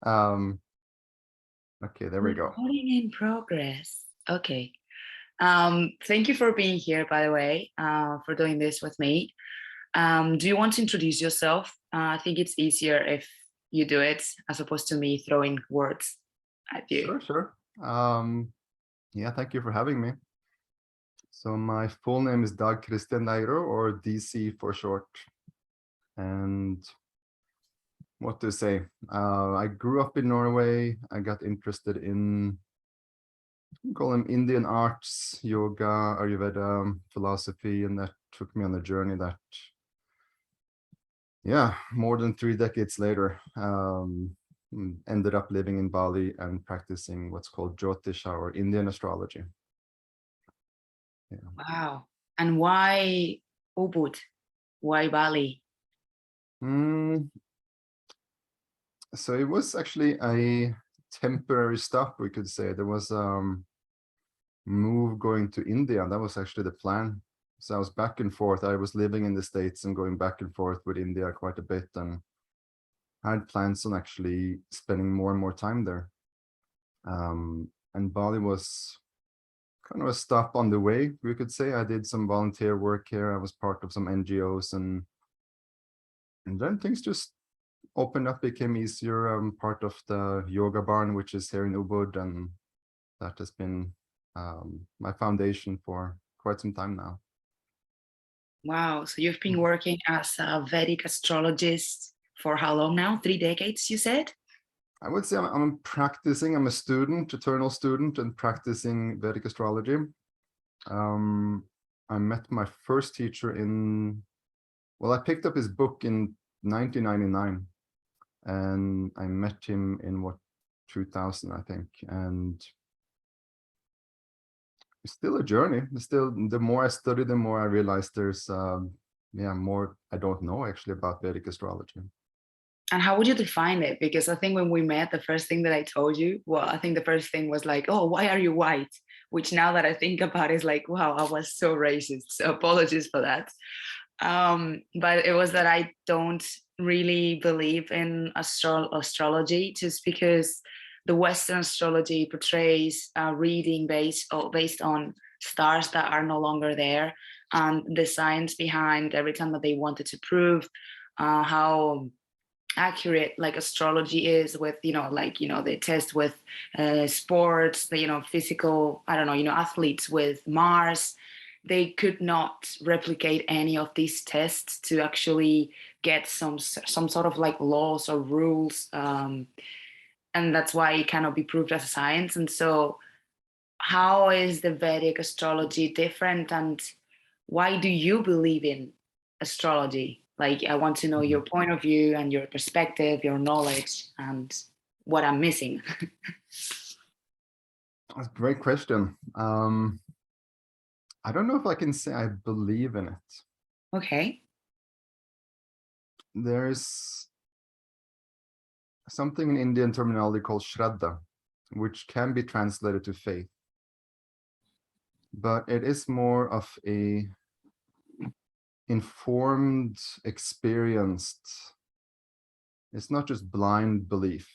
Um, okay, there we go. Recording in progress. Okay. Thank you for being here, by the way, for doing this with me. Do you want to introduce yourself? I think it's easier if you do it as opposed to me throwing words at you. Sure, sure. Yeah, thank you for having me. So my full name is Dag Christian Leiro, or DC for short. And what to say? I grew up in Norway. I got interested in, call them Indian arts, yoga, Ayurveda, philosophy, and that took me on a journey that, yeah, more than 3 decades later, ended up living in Bali and practicing what's called Jyotisha, or Indian astrology. Yeah. Wow. And why Ubud? Why Bali? Mm, so it was actually a temporary stop, we could say. There was move going to India. That was actually the plan. So I was back and forth. I was living in the States and going back and forth with India quite a bit, and I had plans on actually spending more and more time there. And Bali was kind of a stop on the way, we could say. I did some volunteer work here. I was part of some NGOs, and then things just opened up, became easier. I'm part of the yoga barn, which is here in Ubud, and that has been my foundation for quite some time now. Wow. So you've been working as a Vedic astrologist for how long now? 3 decades, you said? I would say I'm practicing. I'm a student, eternal student, and practicing Vedic astrology. I met my first teacher I picked up his book in 1999, and I met him in 2000, I think. And it's still a journey. It's still, the more I study, the more I realize there's more I don't know actually about Vedic astrology. And how would you define it? Because I think when we met, the first thing that I told you, well, I think the first thing was like, oh, why are you white? Which now that I think about it, is like, wow, I was so racist. So apologies for that. But it was that I don't really believe in astrology, just because the Western astrology portrays reading based on stars that are no longer there, and the science behind every time that they wanted to prove how accurate like astrology is with they test with sports, the physical, I don't know, athletes with Mars. They could not replicate any of these tests to actually get some sort of like laws or rules, and that's why it cannot be proved as a science. And so how is the Vedic astrology different, and why do you believe in astrology? Like, I want to know your point of view and your perspective, your knowledge, and what I'm missing. That's a great question. I don't know if I can say I believe in it. Okay. There's something in Indian terminology called Shraddha, which can be translated to faith. But it is more of a informed, experienced, it's not just blind belief,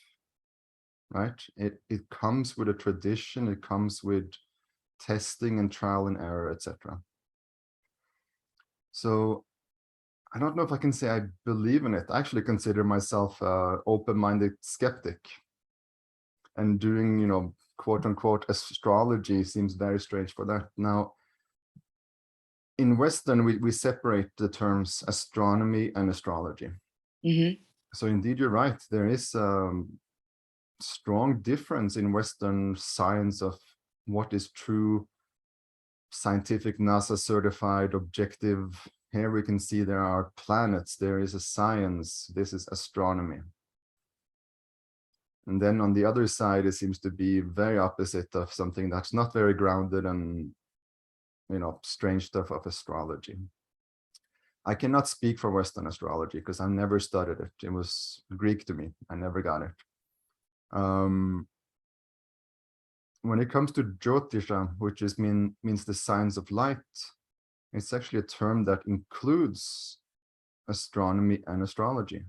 right? It comes with a tradition, it comes with testing and trial and error, etc. So I don't know if I can say I believe in it. I actually consider myself an open-minded skeptic. And doing, quote unquote, astrology seems very strange for that. Now, in Western, we separate the terms astronomy and astrology. Mm-hmm. So indeed, you're right. There is strong difference in Western science of what is true, scientific, NASA certified, objective. Here we can see there are planets, there is a science, this is astronomy. And then on the other side, it seems to be very opposite of something that's not very grounded and, strange stuff of astrology. I cannot speak for Western astrology because I never studied it. It was Greek to me. I never got it. When it comes to Jyotisha, which means the science of light, it's actually a term that includes astronomy and astrology.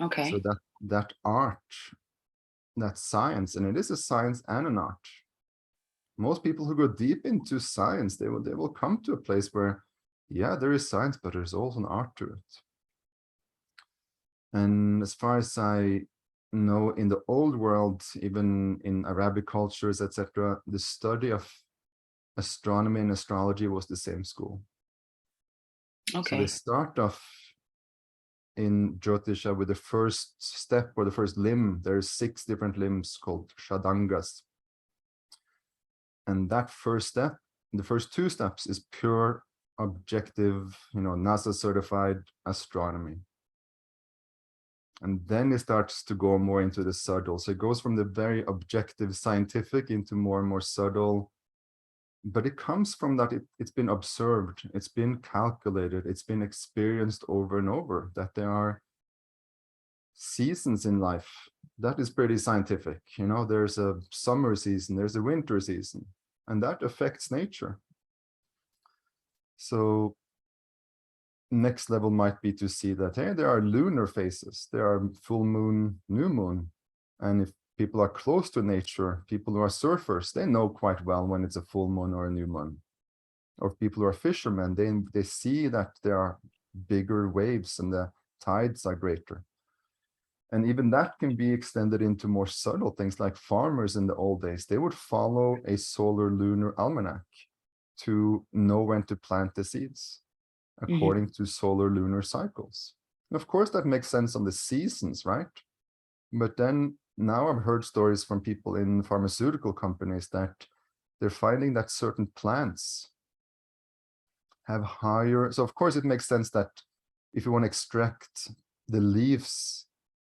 Okay. So that art, that science, and it is a science and an art. Most people who go deep into science, they will come to a place where, yeah, there is science, but there's also an art to it. And as far as I know, in the old world, even in Arabic cultures, etc., the study of astronomy and astrology was the same school. So they Okay. start off in Jyotisha with the first step or the first limb. There's 6 different limbs called shadangas. And that first step, the first 2 steps, is pure objective, NASA certified astronomy. And then it starts to go more into the subtle. So it goes from the very objective scientific into more and more subtle. But it comes from that it's been observed, it's been calculated, it's been experienced over and over, that there are seasons in life. That is pretty scientific. There's a summer season, there's a winter season, and that affects nature. So next level might be to see that, hey, there are lunar phases, there are full moon, new moon. And if people are close to nature, people who are surfers, they know quite well when it's a full moon or a new moon. Or people who are fishermen, they see that there are bigger waves and the tides are greater. And even that can be extended into more subtle things, like farmers in the old days. They would follow a solar lunar almanac to know when to plant the seeds according to solar lunar cycles. And of course, that makes sense on the seasons, right? But then now I've heard stories from people in pharmaceutical companies that they're finding that certain plants have higher. So of course, it makes sense that if you want to extract the leaves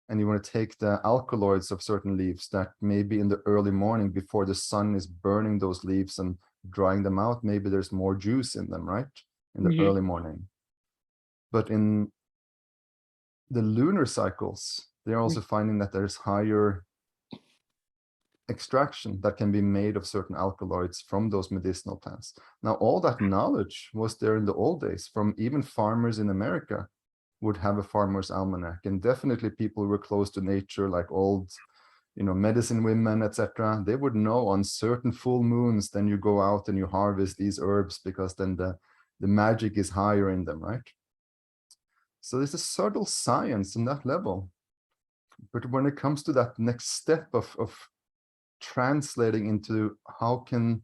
and you want to take the alkaloids of certain leaves, that maybe in the early morning before the sun is burning those leaves and drying them out, maybe there's more juice in them, right? In the early morning. But in the lunar cycles, they're also finding that there's higher extraction that can be made of certain alkaloids from those medicinal plants. Now, all that knowledge was there in the old days, from even farmers in America would have a farmer's almanac, and definitely people who were close to nature, like old, medicine women, etc. They would know on certain full moons, then you go out and you harvest these herbs because then the magic is higher in them, right? So there's a subtle science in that level. But when it comes to that next step of translating into how can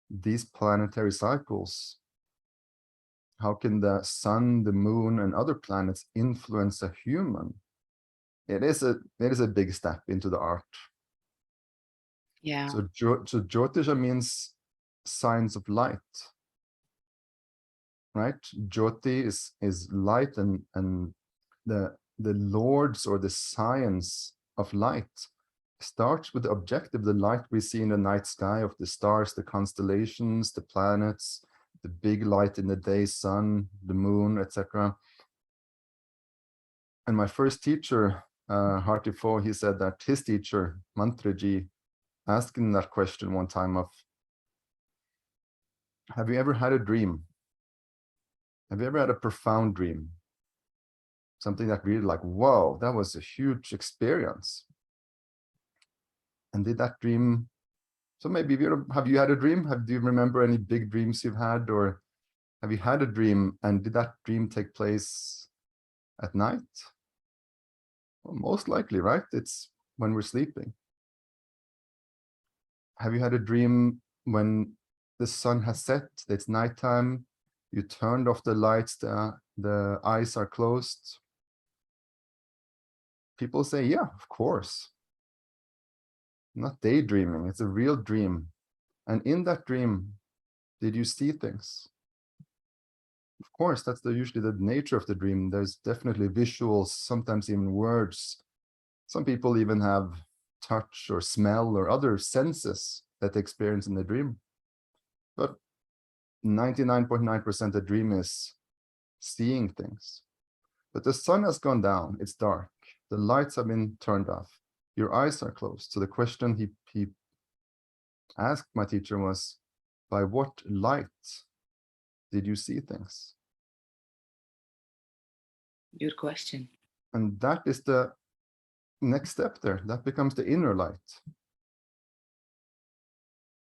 these planetary cycles, how can the sun, the moon, and other planets influence a human? It is a big step into the art. Yeah. So Jyotisha means signs of light, right? Jyoti is light, and the lords or the science of light starts with the objective, the light we see in the night sky of the stars, the constellations, the planets, the big light in the day, sun, the moon, etc. And my first teacher, Hartifo, he said that his teacher, Mantraji, asked him that question one time of, have you ever had a dream? Have you ever had a profound dream? Something that really like, whoa, that was a huge experience. And did that dream, so maybe have you had a dream? Do you remember any big dreams you've had, or have you had a dream and did that dream take place at night? Well, most likely, right? It's when we're sleeping. Have you had a dream when the sun has set, it's nighttime, you turned off the lights, the eyes are closed? People say, yeah, of course. Not daydreaming, it's a real dream. And in that dream, did you see things? Of course, that's usually the nature of the dream. There's definitely visuals, sometimes even words. Some people even have touch or smell or other senses that they experience in the dream. But 99.9% the dream is seeing things. But the sun has gone down, it's dark. The lights have been turned off. Your eyes are closed. So the question he asked my teacher was, by what light did you see things? Good question. And that is the next step there, that becomes the inner light.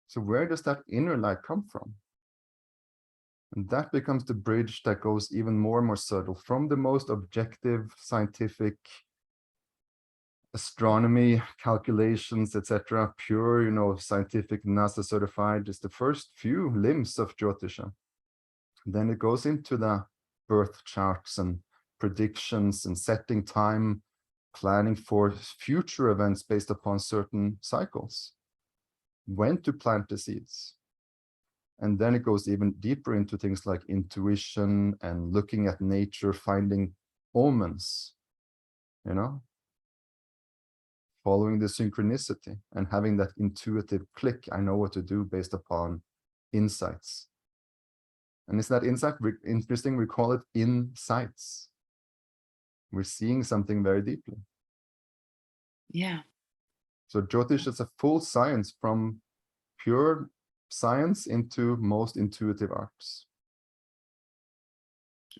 So where does that inner light come from? And that becomes the bridge that goes even more and more subtle from the most objective scientific astronomy calculations, etc., pure, scientific NASA certified, is the first few limbs of Jyotisha. Then it goes into the birth charts and predictions and setting time, planning for future events based upon certain cycles, when to plant the seeds. And then it goes even deeper into things like intuition and looking at nature, finding omens, following the synchronicity and having that intuitive click. I know what to do based upon insights. And is that insight interesting? We call it insights. We're seeing something very deeply. Yeah. So Jyotish is a full science, from pure science into most intuitive arts.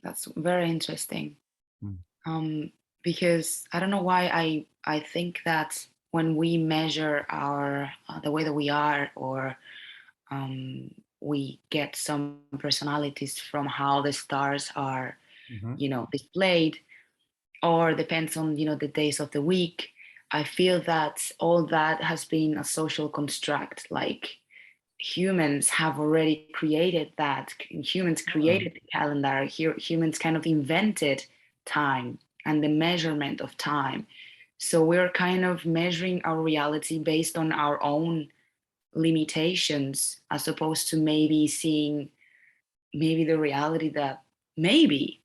That's very interesting. Mm. Because I don't know why I think that when we measure our the way that we are, or we get some personalities from how the stars are, displayed, or depends on the days of the week. I feel that all that has been a social construct. Like, humans have already created that. Humans created the calendar. Humans kind of invented time and the measurement of time. So we're kind of measuring our reality based on our own limitations, as opposed to maybe seeing maybe the reality that maybe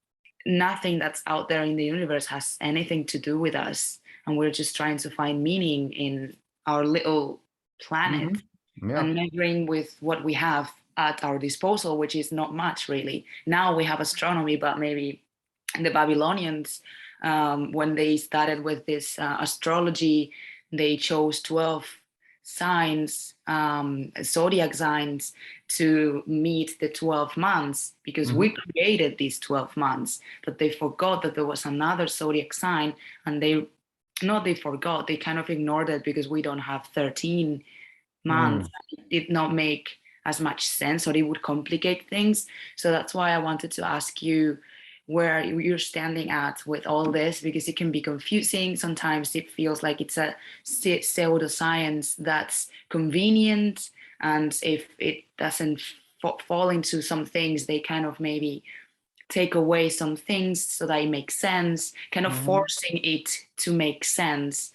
nothing that's out there in the universe has anything to do with us, and we're just trying to find meaning in our little planet. Yeah. And measuring with what we have at our disposal, which is not much really. Now we have astronomy, but maybe the Babylonians, when they started with this astrology, they chose 12 signs, zodiac signs, to meet the 12 months, because we created these 12 months, but they forgot that there was another zodiac sign, and they forgot, they kind of ignored it because we don't have 13 months. It did not make as much sense, or it would complicate things. So that's why I wanted to ask you where you're standing at with all this, because it can be confusing. Sometimes it feels like it's a pseudoscience that's convenient, and if it doesn't fall into some things, they kind of maybe take away some things so that it makes sense, kind of forcing it to make sense.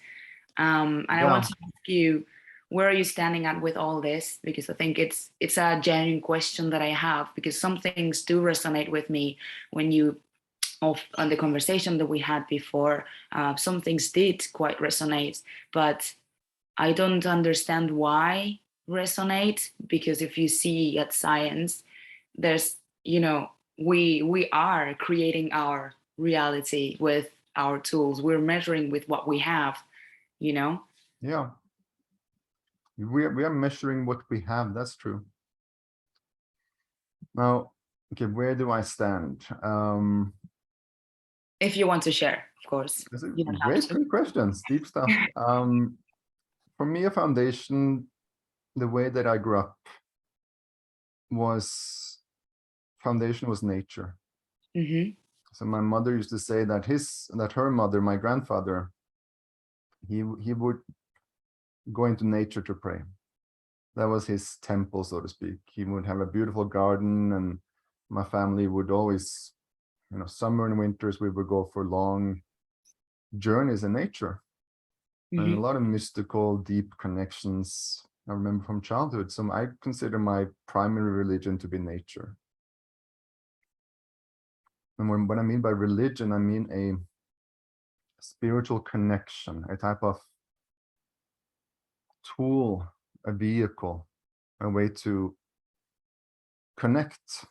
And I want to ask you, where are you standing at with all this? Because I think it's a genuine question that I have, because some things do resonate with me when you, on the conversation that we had before, some things did quite resonate, but I don't understand why resonate, because if you see at science, there's, we are creating our reality with our tools. We're measuring with what we have, Yeah. We are measuring what we have. That's true. Now, okay, where do I stand? If you want to share, of course. You don't have to. Great questions, deep stuff. For me, a foundation, the way that I grew up, foundation was nature. So my mother used to say that her mother, my grandfather, he would go into nature to pray. That was his temple, so to speak. He would have a beautiful garden, and my family would always, summer and winters, we would go for long journeys in nature. And a lot of mystical, deep connections I remember from childhood. So I consider my primary religion to be nature. And what I mean by religion, I mean a spiritual connection, a type of tool, a vehicle, a way to connect.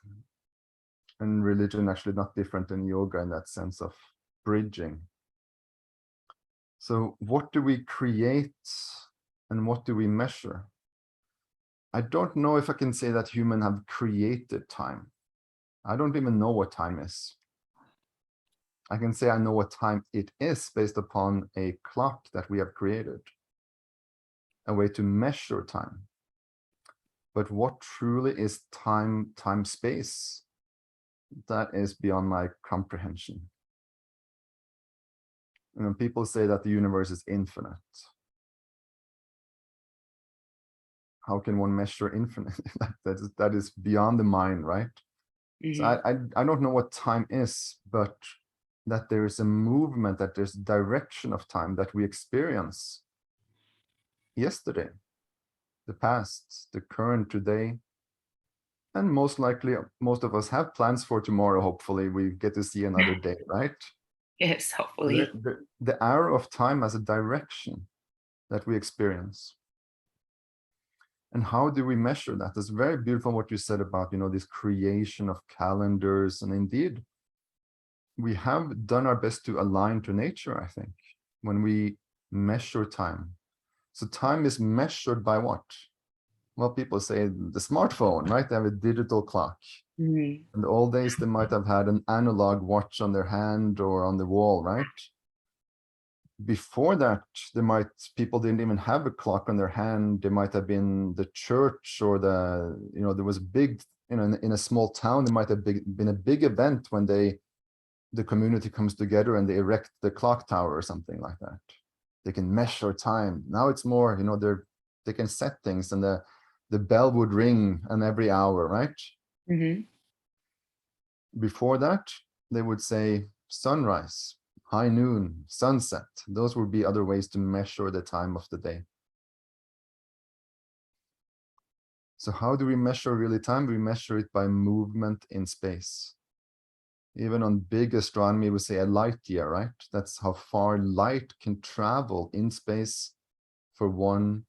And religion actually not different than yoga in that sense of bridging. So what do we create and what do we measure? I don't know if I can say that humans have created time. I don't even know what time is. I can say I know what time it is based upon a clock that we have created, a way to measure time. But what truly is time, space, that is beyond my comprehension. You know, people say that the universe is infinite. How can one measure infinite? that is beyond the mind, right? So I don't know what time is, but that there is a movement, that there's direction of time that we experience yesterday, the past, the current, today, and most likely most of us have plans for tomorrow. Hopefully we get to see another day, right? Yes, hopefully. The arrow of time as a direction that we experience. And how do we measure that? It's very beautiful what you said about, you know, this creation of calendars. And indeed, we have done our best to align to nature, I think, when we measure time. So time is measured by what? Well, people say the smartphone, right? They have a digital clock. In the old days, they might have had an analog watch on their hand or on the wall, right? Before that, people didn't even have a clock on their hand. They might have been the church, or there was a big, in a small town, there might have been a big event when the community comes together and they erect the clock tower or something like that. They can measure time. Now it's more, they can set things, and the bell would ring on every hour, right? Before that, they would say sunrise, high noon, sunset. Those would be other ways to measure the time of the day. So how do we measure really time? We measure it by movement in space. Even on big astronomy, we say a light year, right? That's how far light can travel in space for one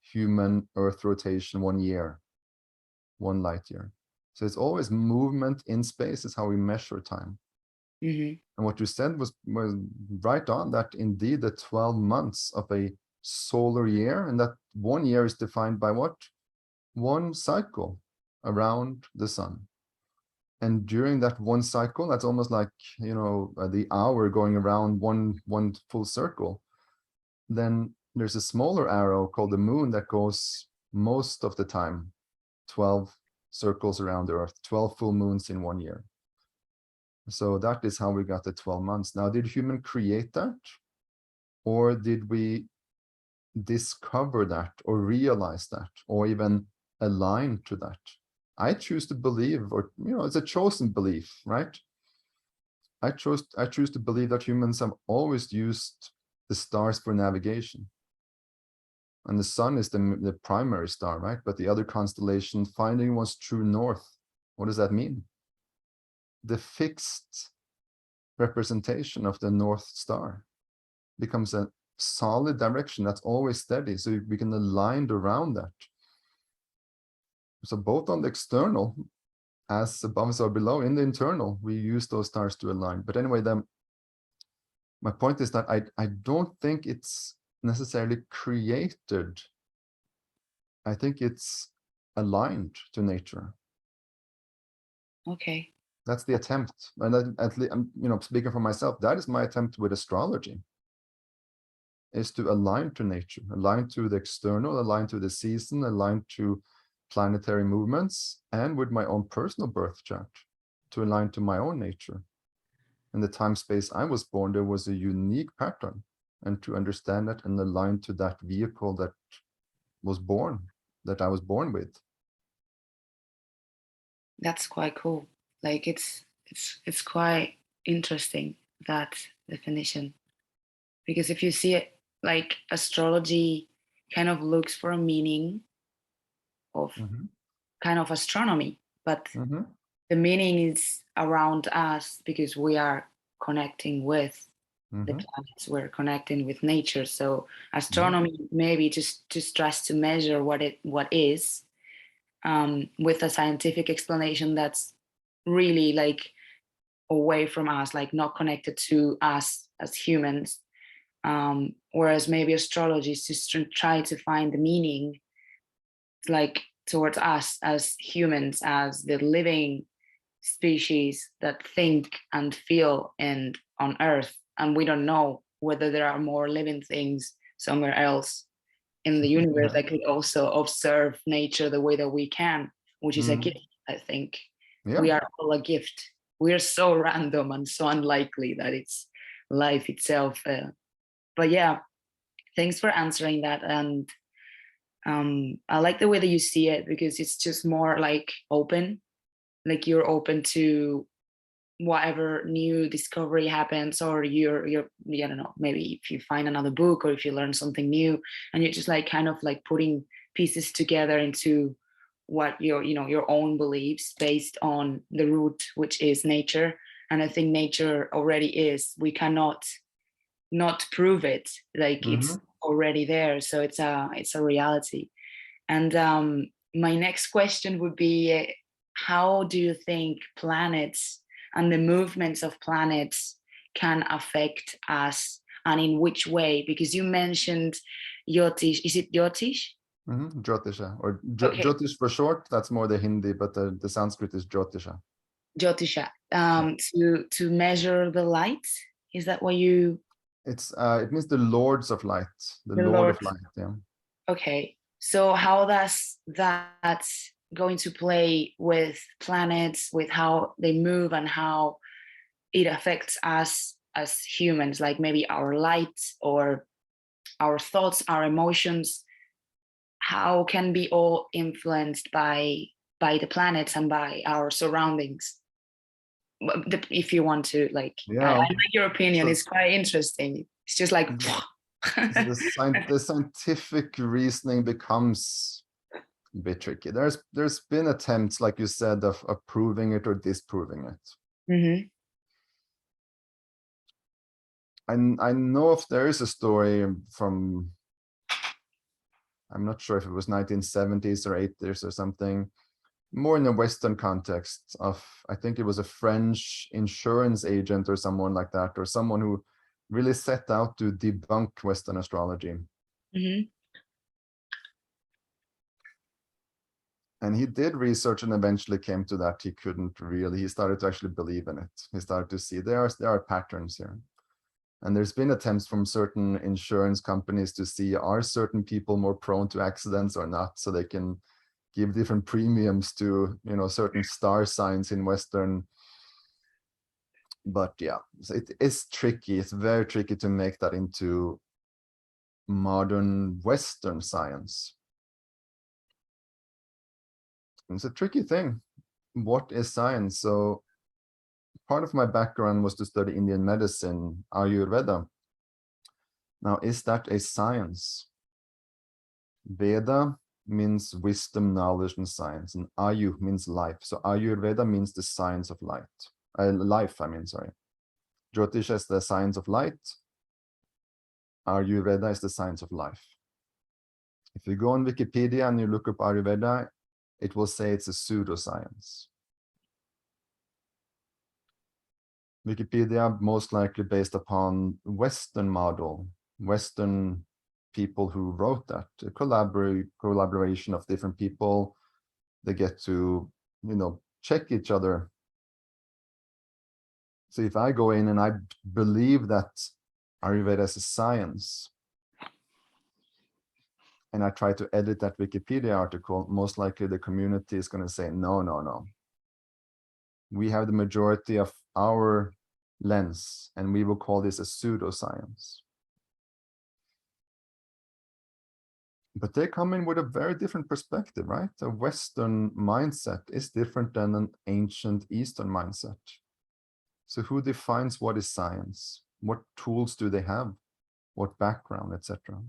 human Earth rotation, 1 year, 1 light year. So it's always movement in space is how we measure time. And what you said was right on, that indeed the 12 months of a solar year, and that 1 year is defined by what? 1 cycle around the sun. And during that 1 cycle, that's almost like, the hour going around one full circle. Then there's a smaller arrow called the moon that goes most of the time, 12 circles around the Earth, 12 full moons in 1 year. So that is how we got the 12 months. Now, did human create that? Or did we discover that, or realize that, or even align to that? I choose to believe, or it's a chosen belief, right? I choose to believe that humans have always used the stars for navigation. And the sun is the primary star, right? But the other constellation, finding one's true north. What does that mean? The fixed representation of the North Star becomes a solid direction that's always steady, so we can align around that. So both on the external, as above or below, in the internal, we use those stars to align. But anyway, my point is that I don't think it's necessarily created. I think it's aligned to nature. Okay. That's the attempt. And at least, speaking for myself, that is my attempt with astrology, is to align to nature, align to the external, align to the season, align to planetary movements, and with my own personal birth chart, to align to my own nature. In the time space I was born, there was a unique pattern, and to understand that and align to that vehicle that I was born with. That's quite cool. Like it's quite interesting, that definition, because if you see it, like astrology kind of looks for a meaning of kind of astronomy, but the meaning is around us, because we are connecting with the planets, we're connecting with nature. So astronomy maybe just tries to measure what is, with a scientific explanation that's really like away from us, like not connected to us as humans. Whereas maybe astrology is just try to find the meaning, like towards us as humans, as the living species that think and feel and on Earth, and we don't know whether there are more living things somewhere else in the universe Yeah. that could also observe nature the way that we can, which is a Mm. gift. I think Yeah. we are all a gift. We are so random and so unlikely that it's life itself. But yeah, thanks for answering that. And I like the way that you see it, because it's just more like open, like you're open to whatever new discovery happens, or you're I don't know, maybe if you find another book or if you learn something new, and you're just like kind of like putting pieces together into what your own beliefs based on the root, which is nature. And I think nature already is, we cannot not prove it, like it's Hmm. already there, so it's a reality. And my next question would be, how do you think planets and the movements of planets can affect us, and in which way? Because you mentioned Jyotish. Is it Jyotish? Jyotisha, or Okay, Jyotish for short. That's more the Hindi, but the Sanskrit is Jyotisha. Jyotisha. Yeah. To measure the light. Is that what you? It means the lords of light, the The Lord Lord. of light. Yeah. Okay. So how does that going to play with planets, with how they move and how it affects us as humans, like maybe our light or our thoughts, our emotions? How can be all influenced by the planets and by our surroundings? If you want to, like, I Yeah. like your opinion. So, It's quite interesting. It's just like so the scientific reasoning becomes a bit tricky. There's been attempts, like you said, of proving it or disproving it. Mhm. I know if there is a story from, I'm not sure if it was 1970s or 80s or something, more in a Western context of, I think it was a French insurance agent or someone like that, or someone who really set out to debunk Western astrology. Mhm. And he did research and eventually came to that he started to actually believe in it. He started to see there are patterns here. And there's been attempts from certain insurance companies to see, are certain people more prone to accidents or not, so they can give different premiums to certain star signs in Western. But yeah, so it is tricky. It's very tricky to make that into modern Western science. It's a tricky thing. What is science? So part of my background was to study Indian medicine, Ayurveda. Now, is that a science? Veda means wisdom, knowledge, and science, and Ayu means life. So Ayurveda means the science of light. Life, I mean, sorry. Jyotisha is the science of light. Ayurveda is the science of life. If you go on Wikipedia and you look up Ayurveda, it will say it's a pseudoscience. Wikipedia, most likely based upon Western model, Western people who wrote that, a collaboration of different people. They get to, check each other. So if I go in and I believe that Ayurveda is a science, and I try to edit that Wikipedia article, most likely the community is going to say, no, no, no. We have the majority of our lens, and we will call this a pseudoscience. But they come in with a very different perspective, right? A Western mindset is different than an ancient Eastern mindset. So who defines what is science? What tools do they have? What background, etc.?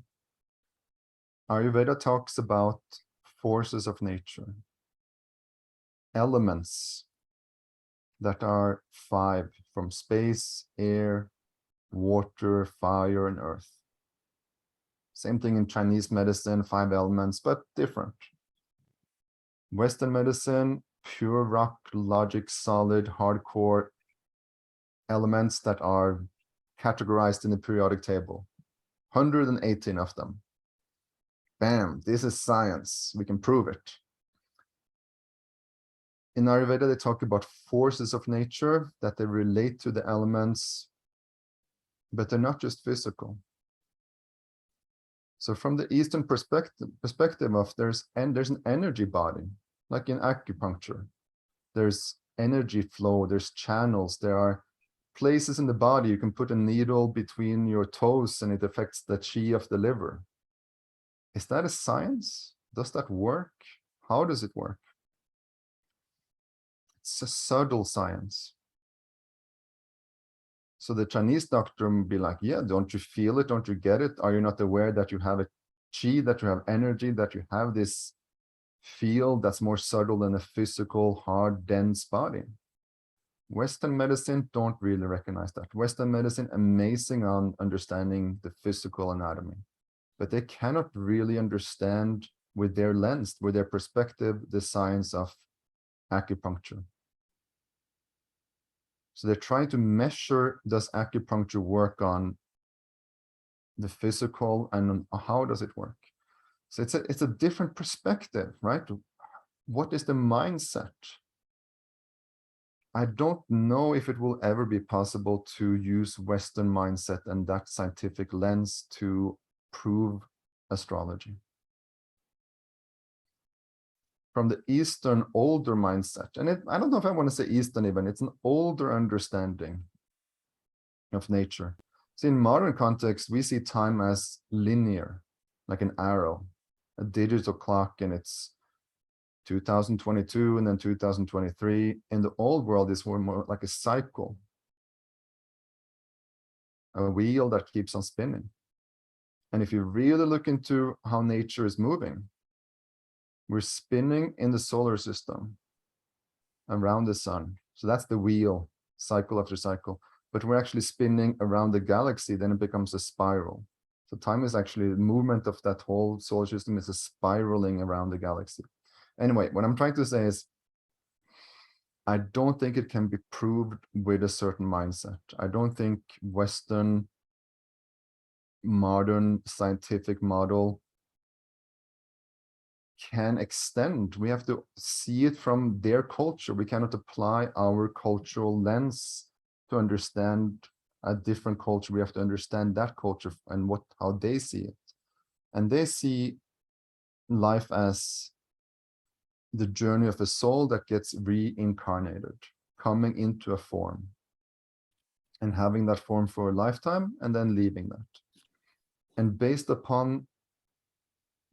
Ayurveda talks about forces of nature, elements that are 5 from space, air, water, fire, and earth. Same thing in Chinese medicine, 5 elements, but different. Western medicine, pure rock, logic, solid, hardcore elements that are categorized in the periodic table. 118 of them. Bam, this is science. We can prove it. in Ayurveda, they talk about forces of nature, that they relate to the elements, but they're not just physical. So from the Eastern perspective of there's an energy body, like in acupuncture. There's energy flow, there's channels, there are places in the body you can put a needle between your toes and it affects the chi of the liver. Is that a science? Does that work? How does it work? It's a subtle science. So the Chinese doctor will be like, yeah, don't you feel it? Don't you get it? Are you not aware that you have a chi, that you have energy, that you have this field that's more subtle than a physical, hard, dense body? Western medicine don't really recognize that. Western medicine, amazing on understanding the physical anatomy, but they cannot really understand with their lens, with their perspective, the science of acupuncture. So they're trying to measure, does acupuncture work on the physical and how does it work? So it's a different perspective, right? What is the mindset? I don't know if it will ever be possible to use Western mindset and that scientific lens to prove astrology. From the Eastern older mindset, and I don't know if I want to say Eastern even, it's an older understanding of nature. So in modern context, we see time as linear, like an arrow, a digital clock, and it's 2022 and then 2023. In the old world, it's more like a cycle, a wheel that keeps on spinning. And if you really look into how nature is moving, we're spinning in the solar system around the sun. So that's the wheel, cycle after cycle. But we're actually spinning around the galaxy, then it becomes a spiral. So time is actually the movement of that whole solar system is a spiraling around the galaxy. Anyway, what I'm trying to say is, I don't think it can be proved with a certain mindset. I don't think Western modern scientific model can extend. We have to see it from their culture. We cannot apply our cultural lens to understand a different culture. We have to understand that culture and how they see it. And they see life as the journey of a soul that gets reincarnated, coming into a form and having that form for a lifetime and then leaving that. And based upon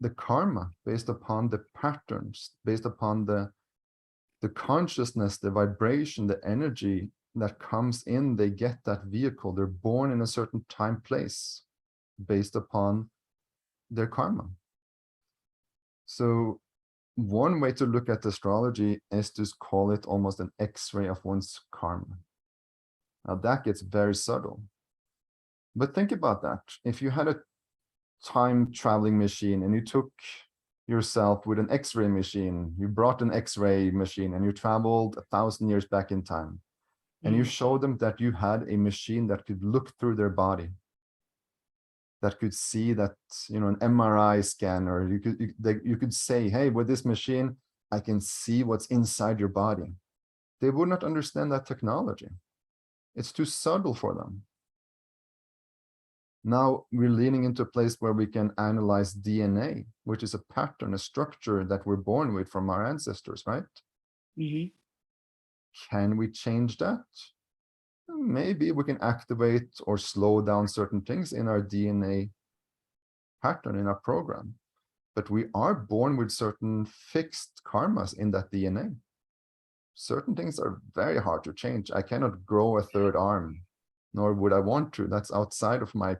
the karma, based upon the patterns, based upon the consciousness, the vibration, the energy that comes in, they get that vehicle. They're born in a certain time, place, based upon their karma. So one way to look at astrology is to call it almost an X-ray of one's karma. Now that gets very subtle. But think about that. If you had a time traveling machine and you took yourself with an X-ray machine, you brought an X-ray machine and you traveled 1,000 years back in time, and you showed them that you had a machine that could look through their body, that could see that, an MRI scanner, you could say, hey, with this machine, I can see what's inside your body. They would not understand that technology. It's too subtle for them. Now we're leaning into a place where we can analyze DNA, which is a pattern, a structure that we're born with from our ancestors, right? Mm-hmm. Can we change that? Maybe we can activate or slow down certain things in our DNA pattern, in our program. But we are born with certain fixed karmas in that DNA. Certain things are very hard to change. I cannot grow a third arm, nor would I want to. That's outside of my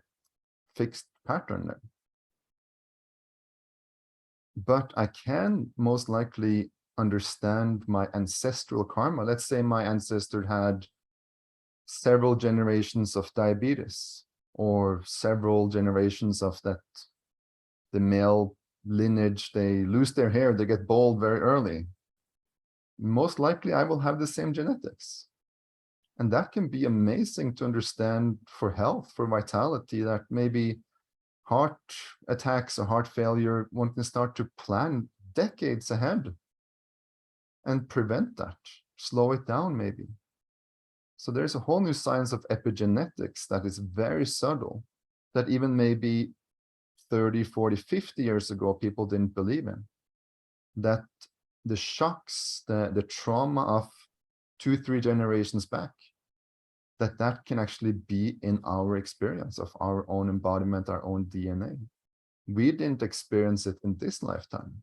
fixed pattern. But I can most likely understand my ancestral karma. Let's say my ancestor had several generations of diabetes, or several generations of that, the male lineage, they lose their hair, they get bald very early. Most likely I will have the same genetics. And that can be amazing to understand for health, for vitality, that maybe heart attacks or heart failure, one can start to plan decades ahead. and prevent that, slow it down maybe. So there's a whole new science of epigenetics that is very subtle, that even maybe 30, 40, 50 years ago, people didn't believe in. That the shocks, the trauma of 2-3 generations back, that can actually be in our experience of our own embodiment, our own DNA. We didn't experience it in this lifetime,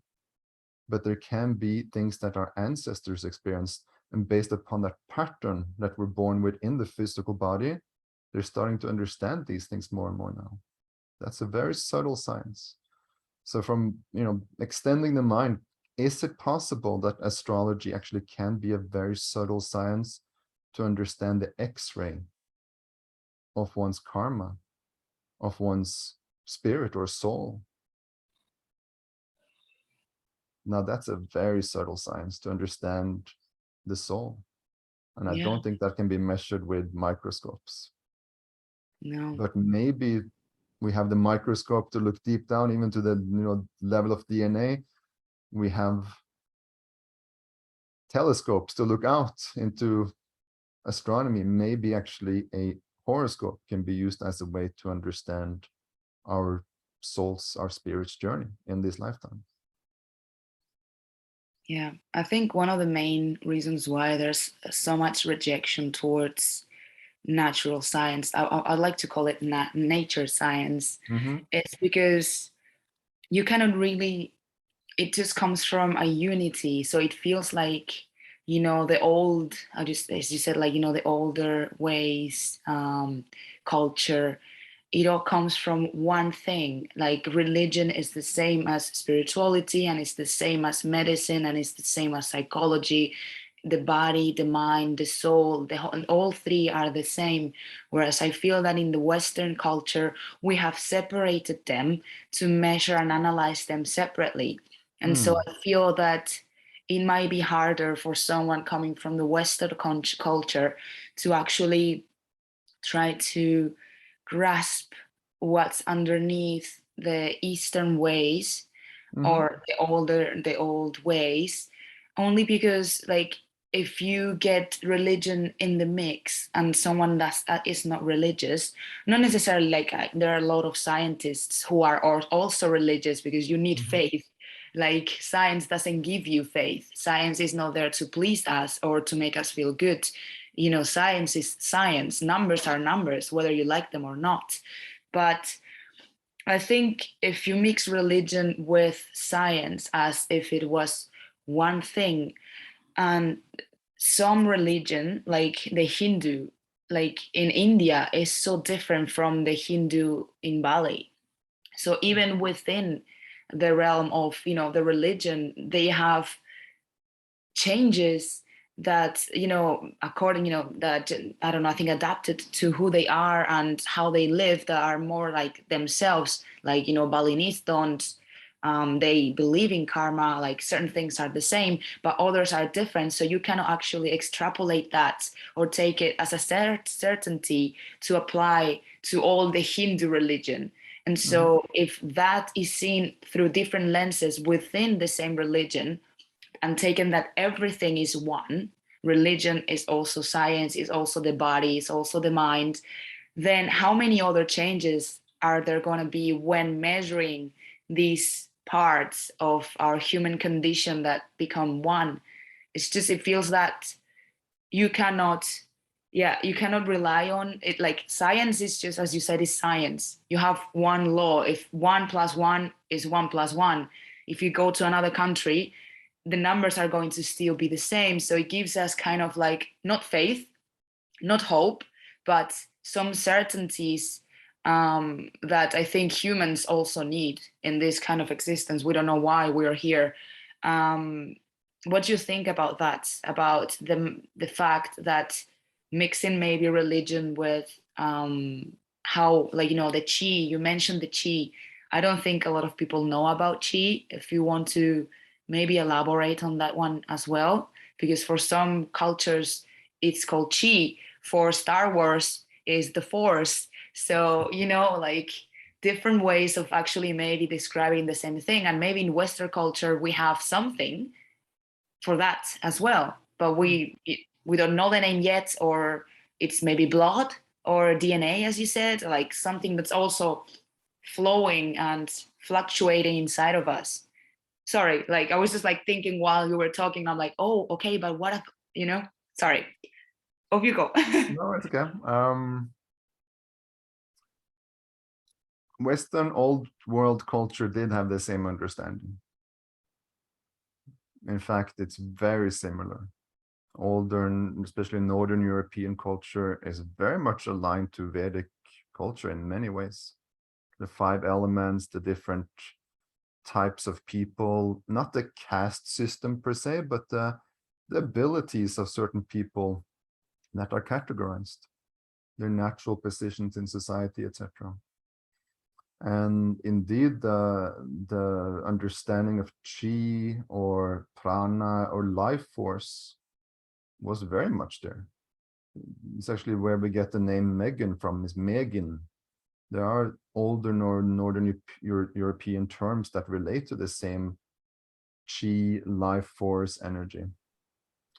but there can be things that our ancestors experienced, and based upon that pattern that we're born with in the physical body, they're starting to understand these things more and more now. That's a very subtle science. So from, extending the mind, is it possible that astrology actually can be a very subtle science to understand the X-ray of one's karma, of one's spirit or soul? Now that's a very subtle science to understand the soul. And I Yeah. don't think that can be measured with microscopes. No. But maybe we have the microscope to look deep down, even to the level of DNA. We have telescopes to look out into astronomy. Maybe actually a horoscope can be used as a way to understand our soul's, our spirit's journey in this lifetime. Yeah, I think one of the main reasons why there's so much rejection towards natural science, I'd like to call it nature science, it's because you cannot really, it just comes from a unity. So it feels like, the old, as you said, like, the older ways, culture, it all comes from one thing. Like religion is the same as spirituality, and it's the same as medicine, and it's the same as psychology. The body, the mind, the soul, and all three are the same. Whereas I feel that in the Western culture, we have separated them to measure and analyze them separately. And so I feel that it might be harder for someone coming from the Western culture to actually try to grasp what's underneath the Eastern ways or the old ways, only because, like, if you get religion in the mix and someone that is not religious, not necessarily, like, there are a lot of scientists who are also religious, because you need faith. Like, science doesn't give you faith. Science is not there to please us or to make us feel good. Science is science. Numbers are numbers, whether you like them or not. But I think if you mix religion with science as if it was one thing, and some religion, like the Hindu, like in India, is so different from the Hindu in Bali. So even within the realm of, the religion, they have changes that, according, that, I don't know, I think adapted to who they are and how they live, that are more like themselves. Like, Balinese don't, they believe in karma, like certain things are the same, but others are different. So you cannot actually extrapolate that or take it as a certainty to apply to all the Hindu religion. And so if that is seen through different lenses within the same religion, and taken that everything is one, religion is also science, is also the body, is also the mind, then how many other changes are there going to be when measuring these parts of our human condition that become one? It feels that you cannot, you cannot rely on it. Like, science is just, as you said, is science. You have one law. If 1 + 1 is 1 + 1, if you go to another country, the numbers are going to still be the same. So it gives us kind of like, not faith, not hope, but some certainties that I think humans also need in this kind of existence. We don't know why we are here. What do you think about that? About the fact that mixing maybe religion with how, like, the chi, you mentioned the chi. I don't think a lot of people know about chi. If you want to maybe elaborate on that one as well, because for some cultures it's called chi. For Star Wars is the Force. So, like, different ways of actually maybe describing the same thing. And maybe in Western culture we have something for that as well, but we don't know the name yet, or it's maybe blood or DNA, as you said, like something that's also flowing and fluctuating inside of us. Sorry, like I was just like thinking while you were talking, I'm like, oh, okay, but what, sorry. Off you go. No, it's okay. Western old world culture did have the same understanding. In fact, it's very similar. Older, especially Northern European culture, is very much aligned to Vedic culture in many ways. The 5 elements, the different types of people, not the caste system per se, but the abilities of certain people that are categorized, their natural positions in society, etc. And indeed, the understanding of chi or prana or life force was very much there. It's actually where we get the name Megan from, is Megin. There are older Northern European terms that relate to the same chi, life force, energy.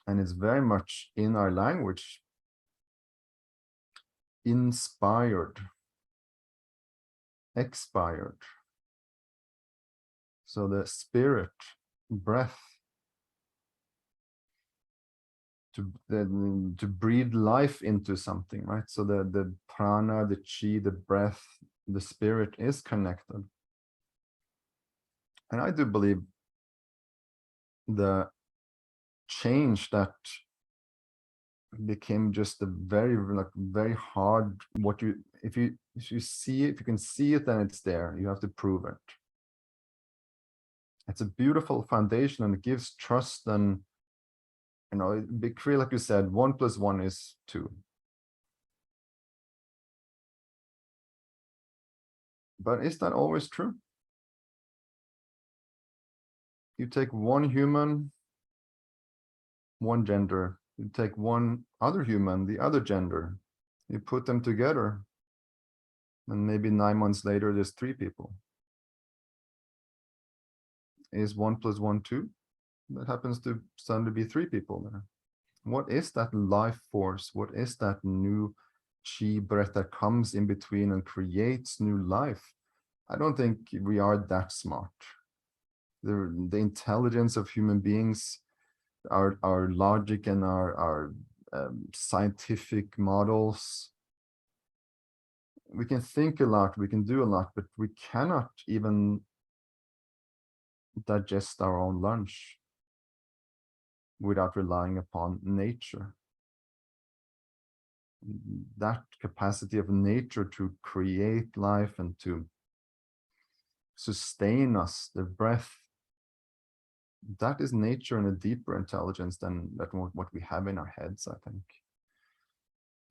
And it's very much in our language, inspired, expired. So the spirit, breath, to breathe life into something, right? So the prana, the chi, the breath, the spirit is connected. And I do believe the change that became just a very hard, if you see it, if you can see it, then it's there. You have to prove it. It's a beautiful foundation, and it gives trust, and it be clear, like you said, 1 + 1 is 2. But is that always true? You take one human, one gender. You take one other human, the other gender. You put them together, and maybe 9 months later, there's 3 people. Is 1 + 1 2? That happens to suddenly be 3 people there. What is that life force? What is that new chi breath that comes in between and creates new life? I don't think we are that smart. The intelligence of human beings, our logic and our scientific models, we can think a lot, we can do a lot, but we cannot even digest our own lunch without relying upon nature. That capacity of nature to create life and to sustain us, the breath, that is nature and a deeper intelligence than what we have in our heads, I think.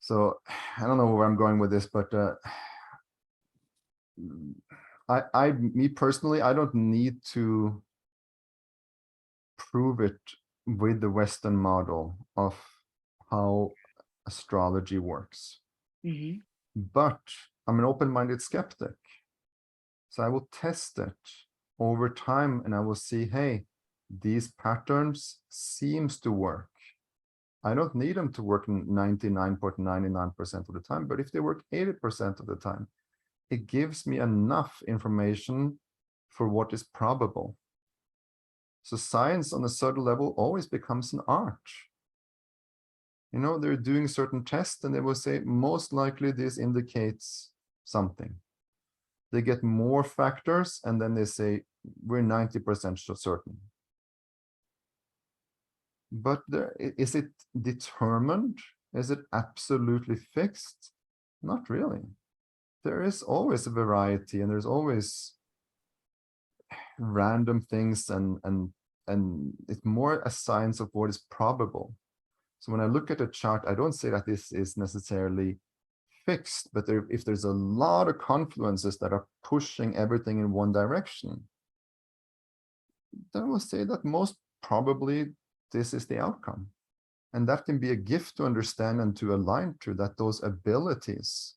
So I don't know where I'm going with this, but me personally, I don't need to prove it with the Western model of how astrology works. Mm-hmm. But I'm an open-minded skeptic. So I will test it over time, and I will see, hey, these patterns seems to work. I don't need them to work 99.99% of the time, but if they work 80% of the time, it gives me enough information for what is probable. So science on a subtle level always becomes an art. They're doing certain tests and they will say, most likely this indicates something. They get more factors and then they say, we're 90% certain. But is it determined? Is it absolutely fixed? Not really. There is always a variety, and there's always random things, and it's more a science of what is probable. So when I look at a chart, I don't say that this is necessarily fixed, but if there's a lot of confluences that are pushing everything in one direction, then I will say that most probably this is the outcome. And that can be a gift to understand and to align to, that those abilities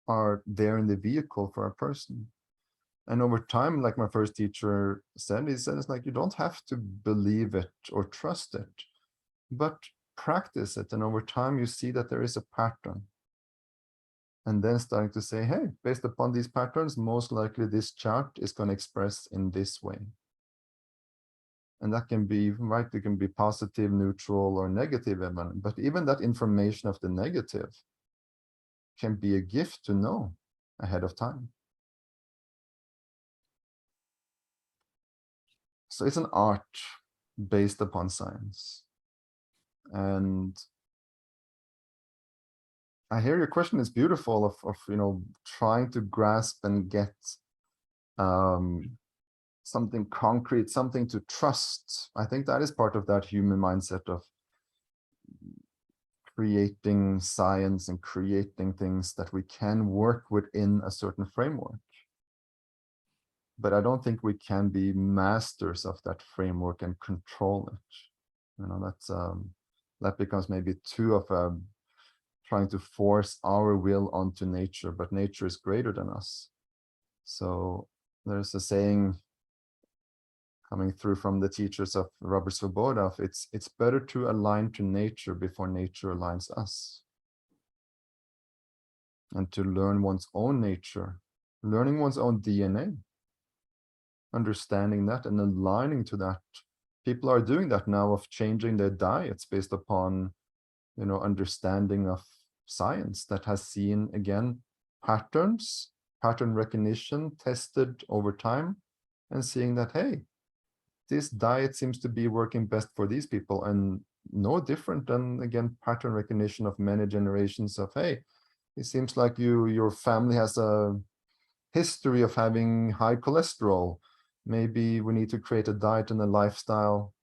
are there in the vehicle for a person. And over time, like my first teacher said, he said, it's like, you don't have to believe it or trust it, but practice it. And over time, you see that there is a pattern. And then starting to say, hey, based upon these patterns, most likely this chart is going to express in this way. And that can be, right, it can be positive, neutral, or negative even. But even that information of the negative can be a gift to know ahead of time. So it's an art based upon science. And I hear your question is beautiful of trying to grasp and get something concrete, something to trust. I think that is part of that human mindset of creating science and creating things that we can work within a certain framework. But I don't think we can be masters of that framework and control it. That becomes maybe too of a trying to force our will onto nature, but nature is greater than us. So there's a saying coming through from the teachers of Robert Svoboda, it's better to align to nature before nature aligns us. And to learn one's own nature, learning one's own DNA, understanding that and aligning to that. People are doing that now, of changing their diets based upon, understanding of science that has seen, again, pattern recognition tested over time, and seeing that, hey, this diet seems to be working best for these people, and no different than, again, pattern recognition of many generations of, hey, it seems like your family has a history of having high cholesterol. Maybe we need to create a diet and a lifestyle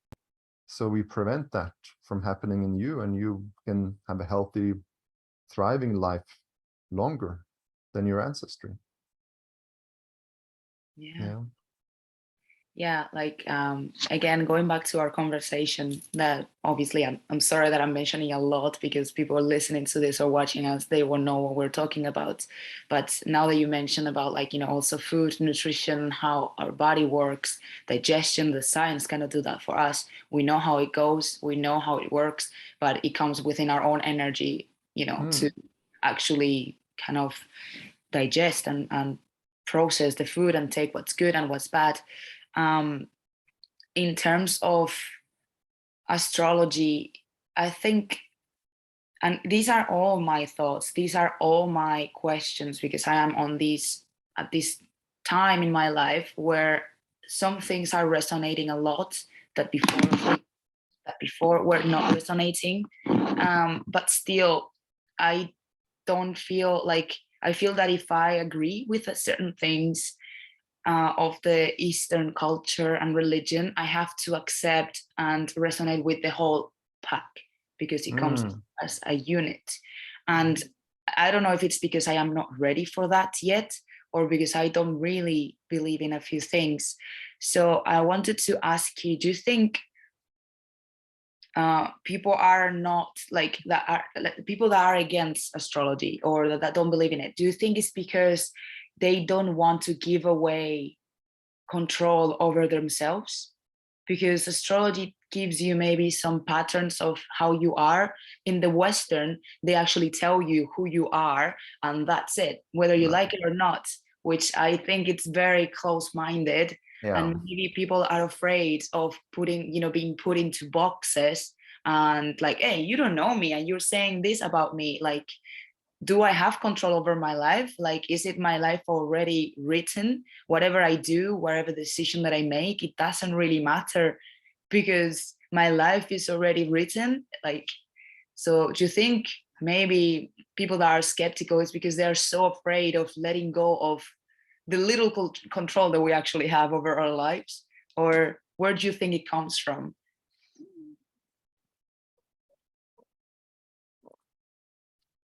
so we prevent that from happening in you, and you can have a healthy, thriving life longer than your ancestry. Yeah. Yeah, like again, going back to our conversation, that obviously I'm sorry that I'm mentioning a lot, because people listening to this or watching us, they won't know what we're talking about. But now that you mentioned about, like, also food, nutrition, how our body works, digestion, the science kind of do that for us. We know how it goes, we know how it works, but it comes within our own energy, to actually kind of digest and process the food and take what's good and what's bad. In terms of astrology, I think, and these are all my thoughts, these are all my questions, because I am at this time in my life where some things are resonating a lot that before were not resonating. But still, I don't feel like, I feel that if I agree with certain things of the Eastern culture and religion, I have to accept and resonate with the whole pack, because it comes as a unit. And I don't know if it's because I am not ready for that yet, or because I don't really believe in a few things. So I wanted to ask you, do you think people are not like that, are like, people that are against astrology or that don't believe in it, do you think it's because they don't want to give away control over themselves? Because astrology gives you maybe some patterns of how you are. In the Western, they actually tell you who you are, and that's it, whether you like it or not, which I think it's very close-minded. And maybe people are afraid of being put into boxes, and like, hey, you don't know me and you're saying this about me. Like, do I have control over my life? Like, is it my life already written? Whatever I do, whatever decision that I make, it doesn't really matter, because my life is already written. Like, so do you think maybe people that are skeptical is because they're so afraid of letting go of the little control that we actually have over our lives? Or where do you think it comes from?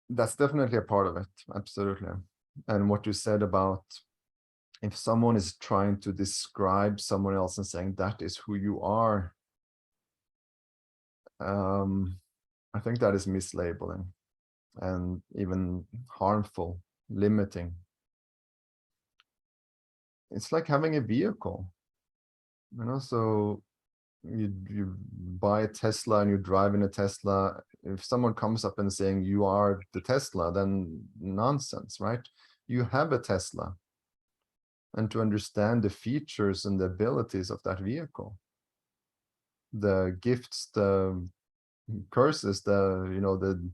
That's definitely a part of it, absolutely. And what you said about, if someone is trying to describe someone else and saying that is who you are, I think that is mislabeling and even harmful, limiting. it's like having a vehicle, so you buy a Tesla and you drive in a Tesla. If someone comes up and saying you are the Tesla, then nonsense, right? You have a Tesla, and to understand the features and the abilities of that vehicle, the gifts, the curses, the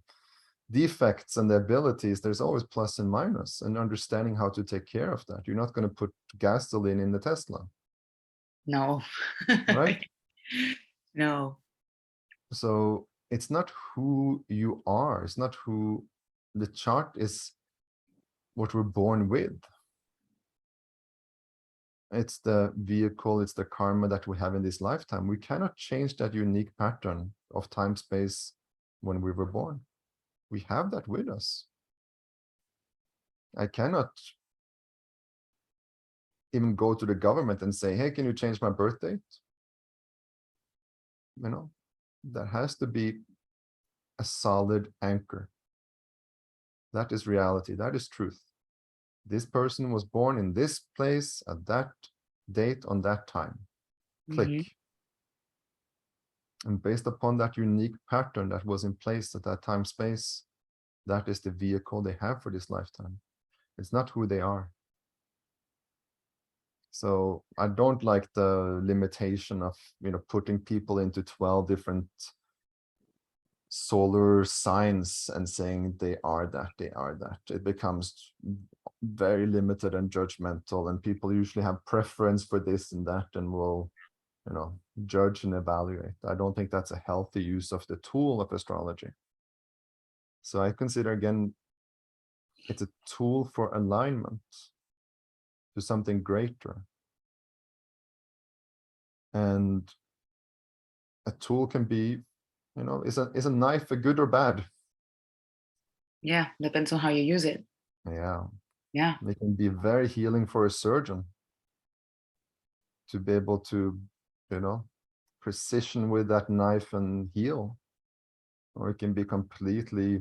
defects and the abilities, there's always plus and minus, and understanding how to take care of that. You're not going to put gasoline in the Tesla. No. Right? No. So it's not who you are. It's not who the chart is, what we're born with. It's the vehicle, it's the karma that we have in this lifetime. We cannot change that unique pattern of time space when we were born. We have that with us. I cannot even go to the government and say, hey, can you change my birth date? There has to be a solid anchor. That is reality. That is truth. This person was born in this place at that date on that time. Click. Mm-hmm. And based upon that unique pattern that was in place at that time space, that is the vehicle they have for this lifetime. It's not who they are. So I don't like the limitation of putting people into 12 different solar signs and saying they are that. It becomes very limited and judgmental, and people usually have preference for this and that and will judge and evaluate. I don't think that's a healthy use of the tool of astrology. So I consider, again, it's a tool for alignment to something greater. And a tool can be, is a knife a good or bad? Yeah, depends on how you use it. Yeah. Yeah. It can be very healing for a surgeon to be able to, precision with that knife and heal. Or it can be completely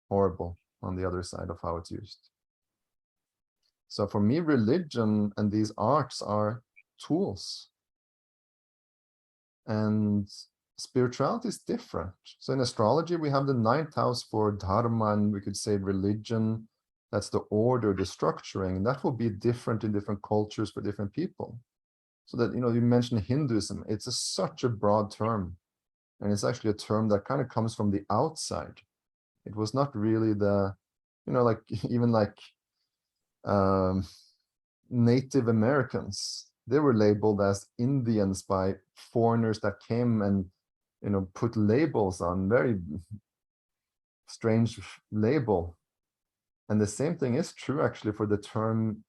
horrible on the other side of how it's used. So for me, religion and these arts are tools. And spirituality is different. So in astrology, we have the 9th house for dharma, and we could say religion. That's the order, the structuring, and that will be different in different cultures for different people. So that, you mentioned Hinduism, it's such a broad term. And it's actually a term that kind of comes from the outside. It was not really the, even Native Americans, they were labeled as Indians by foreigners that came and, put labels on, very strange label. And the same thing is true actually for the term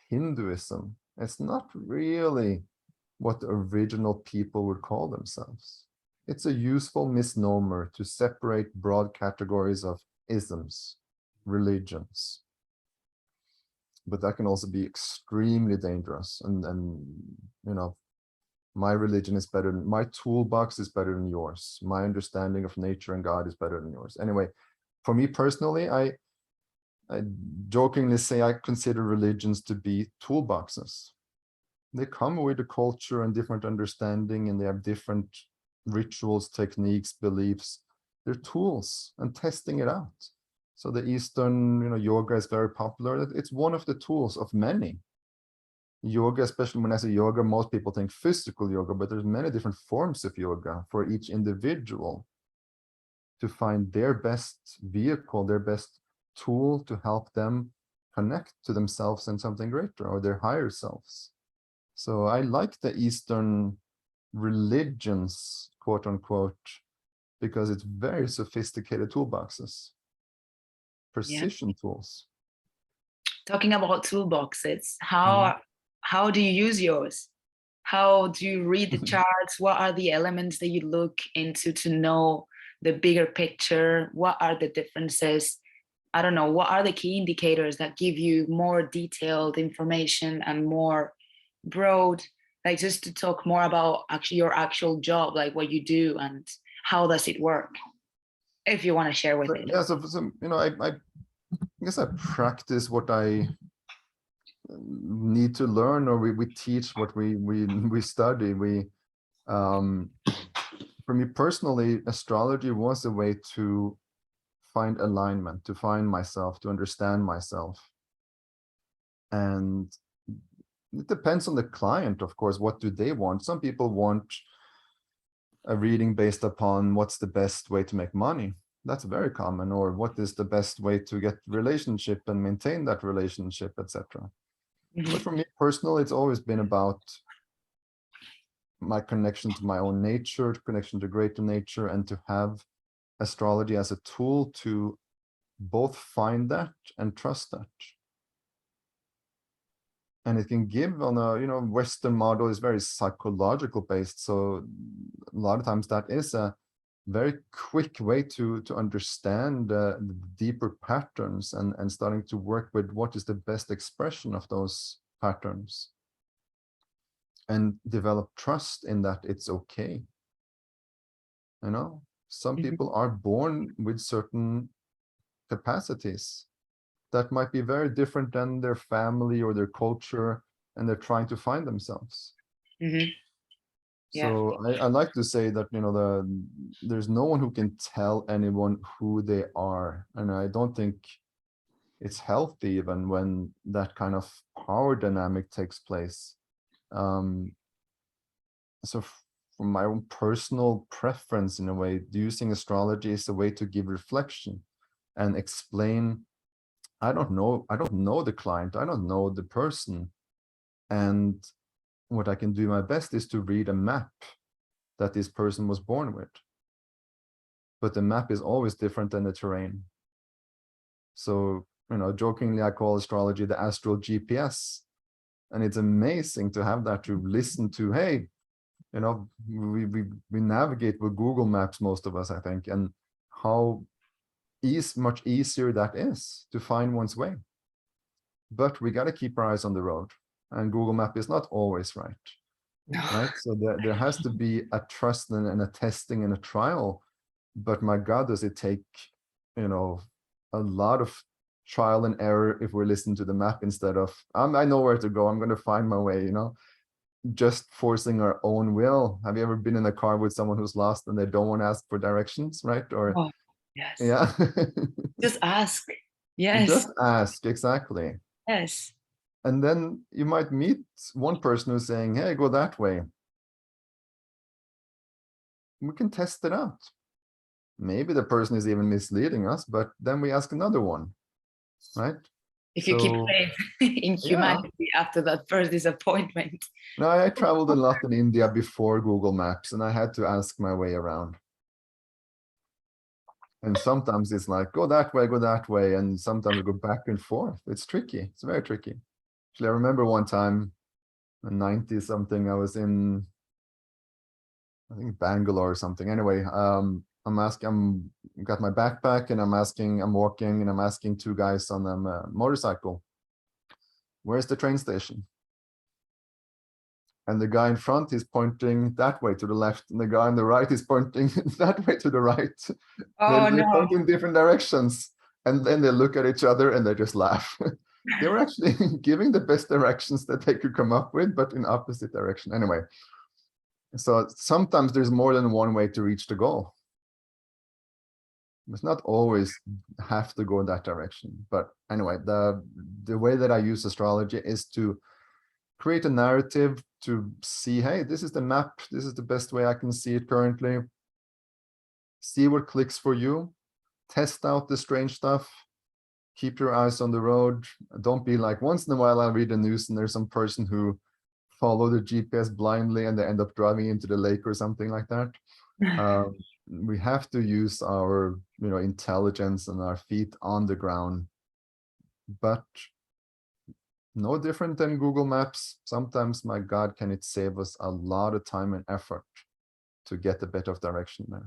Hinduism. It's not really what the original people would call themselves. It's a useful misnomer to separate broad categories of isms, religions. But that can also be extremely dangerous. And my religion is better, my toolbox is better than yours. My understanding of nature and God is better than yours. Anyway, for me personally, I jokingly say I consider religions to be toolboxes. They come with a culture and different understanding, and they have different rituals, techniques, beliefs. They're tools and testing it out. So the Eastern, yoga is very popular. It's one of the tools of many. Yoga, especially when I say yoga, most people think physical yoga, but there's many different forms of yoga for each individual to find their best vehicle, their best tool to help them connect to themselves and something greater, or their higher selves. So I like the Eastern religions, quote unquote, because it's very sophisticated toolboxes, precision tools. Talking about toolboxes, how do you use yours? How do you read the charts? What are the elements that you look into to know the bigger picture? What are the differences? I don't know, what are the key indicators that give you more detailed information and more broad, like just to talk more about actually your actual job, like what you do and how does it work, if you want to share with it. Yeah, so I guess I practice what I need to learn, or we teach what we study. For me personally, astrology was a way to find alignment, to find myself, to understand myself. And it depends on the client, of course. What do they want? Some people want a reading based upon what's the best way to make money. That's very common. Or what is the best way to get relationship and maintain that relationship, etc. But for me personally, it's always been about my connection to my own nature, connection to greater nature, and to have astrology as a tool to both find that and trust that. And it can give on a, Western model is very psychological based. So a lot of times that is a very quick way to understand the deeper patterns and starting to work with what is the best expression of those patterns and develop trust in that it's okay. Some people are born with certain capacities that might be very different than their family or their culture, and they're trying to find themselves. So I like to say that there's no one who can tell anyone who they are, and I don't think it's healthy even when that kind of power dynamic takes place. So from my own personal preference, in a way, using astrology is a way to give reflection and explain. I don't know the client, I don't know the person, and what I can do my best is to read a map that this person was born with. But the map is always different than the terrain. So, jokingly, I call astrology the astral GPS. And it's amazing to have that, to listen to, hey, we navigate with Google Maps, most of us, I think, and how much easier that is to find one's way. But we got to keep our eyes on the road, and Google Map is not always right. Right? So there has to be a trust and a testing and a trial. But my God, does it take, a lot of trial and error if we're listening to the map instead of, I know where to go, I'm going to find my way, just forcing our own will. Have you ever been in a car with someone who's lost and they don't want to ask for directions, right? Or yes. Yeah. Just ask. Yes. Just ask, exactly. Yes. And then you might meet one person who's saying, hey, go that way. We can test it out. Maybe the person is even misleading us, but then we ask another one, right? If you keep faith in humanity after that first disappointment. No, I traveled a lot in India before Google Maps, and I had to ask my way around. And sometimes it's like, go that way, and sometimes we go back and forth. It's tricky. It's very tricky. Actually, I remember one time, in 90-something, I was in, I think, Bangalore or something. Anyway, I'm got my backpack, and I'm walking, and I'm asking two guys on a motorcycle, where's the train station? And the guy in front is pointing that way to the left, and the guy on the right is pointing that way to the right. They're pointing in different directions, and then they look at each other and they just laugh. They were actually giving the best directions that they could come up with, but in opposite direction. Anyway, so sometimes there's more than one way to reach the goal. It's not always have to go in that direction. But anyway, the way that I use astrology is to create a narrative to see, hey, this is the map. This is the best way I can see it currently. See what clicks for you. Test out the strange stuff. Keep your eyes on the road. Don't be like, once in a while I read the news and there's some person who follow the GPS blindly and they end up driving into the lake or something like that. We have to use our intelligence and our feet on the ground, but no different than Google Maps. Sometimes, my God, can it save us a lot of time and effort to get a bit of direction there.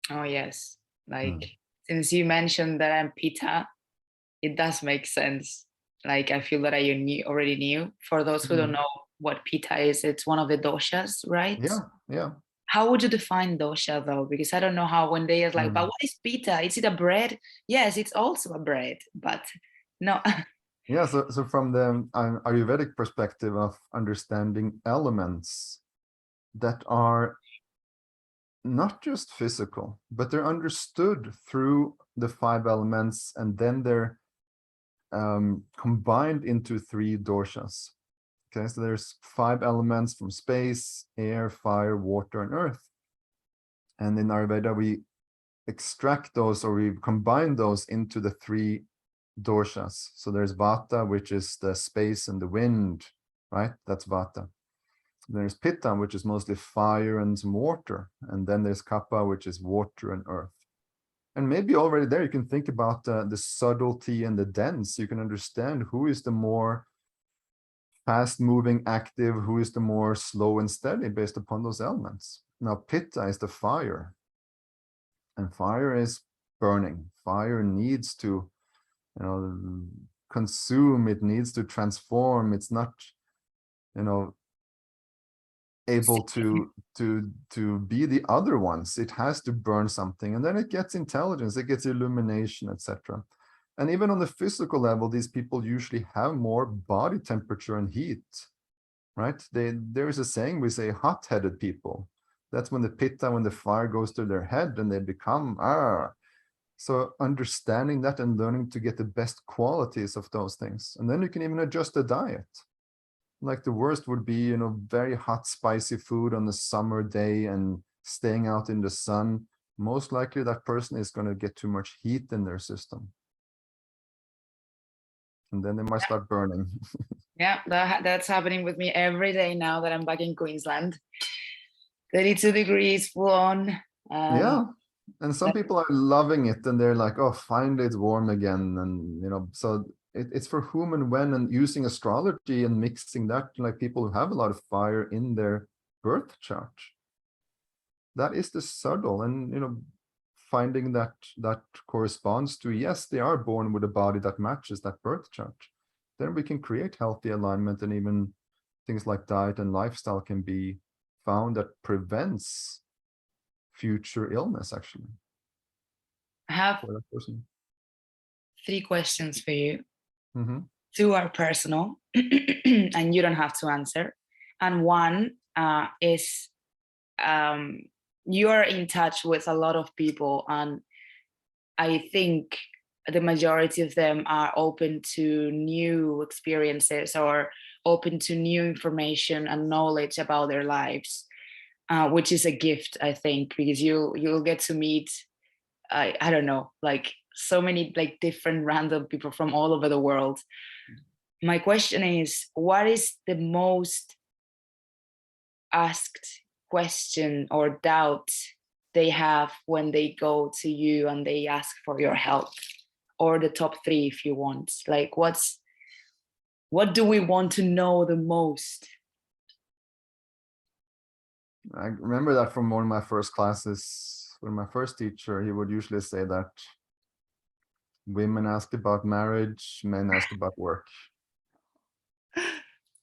Oh yes, since you mentioned that I'm Pitta, it does make sense. Like, I feel that I already knew. For those who don't know what Pitta is, it's one of the doshas, right? Yeah. How would you define dosha though? Because I don't know how when they are like, but what is Pitta? Is it a bread? Yes, it's also a bread, but no. Yeah, so from the Ayurvedic perspective of understanding elements that are not just physical, but they're understood through the five elements, and then they're combined into three doshas. Okay, so there's five elements from space, air, fire, water, and earth. And in Ayurveda, we extract those, or we combine those into the three doshas. So there's vata, which is the space and the wind, right? That's vata. There's pitta, which is mostly fire and some water. And then there's kapha, which is water and earth. And maybe already there you can think about the subtlety and the dense. You can understand who is the more fast-moving, active, who is the more slow and steady based upon those elements. Now, pitta is the fire, and fire is burning. Fire needs to, consume. It needs to transform. It's not, able to be the other ones. It has to burn something, and then it gets intelligence, it gets illumination, etc. And even on the physical level, these people usually have more body temperature and heat, right? There is a saying, we say hot-headed people. That's when the pitta, when the fire goes to their head and they become so understanding that and learning to get the best qualities of those things, and then you can even adjust the diet. Like the worst would be, very hot, spicy food on a summer day and staying out in the sun. Most likely that person is going to get too much heat in their system. And then they might start burning. Yeah, that's happening with me every day now that I'm back in Queensland. 32 degrees full on. Yeah. And some people are loving it and they're like, oh, finally it's warm again. And, so it's for whom and when, and using astrology and mixing that, like people who have a lot of fire in their birth chart. That is the subtle, and, finding that corresponds to, yes, they are born with a body that matches that birth chart. Then we can create healthy alignment, and even things like diet and lifestyle can be found that prevents future illness, actually. I have For that person. 3 questions for you. Mm-hmm. 2 are personal, and you don't have to answer. And one is you are in touch with a lot of people, and I think the majority of them are open to new experiences or open to new information and knowledge about their lives, which is a gift, I think, because you'll get to meet I don't know, like so many like different random people from all over the world. My question is, what is the most asked question or doubt they have when they go to you and they ask for your help? Or the top 3 if you want. Like what do we want to know the most? I remember that from one of my first classes, with my first teacher. He would usually say that women ask about marriage, men ask about work.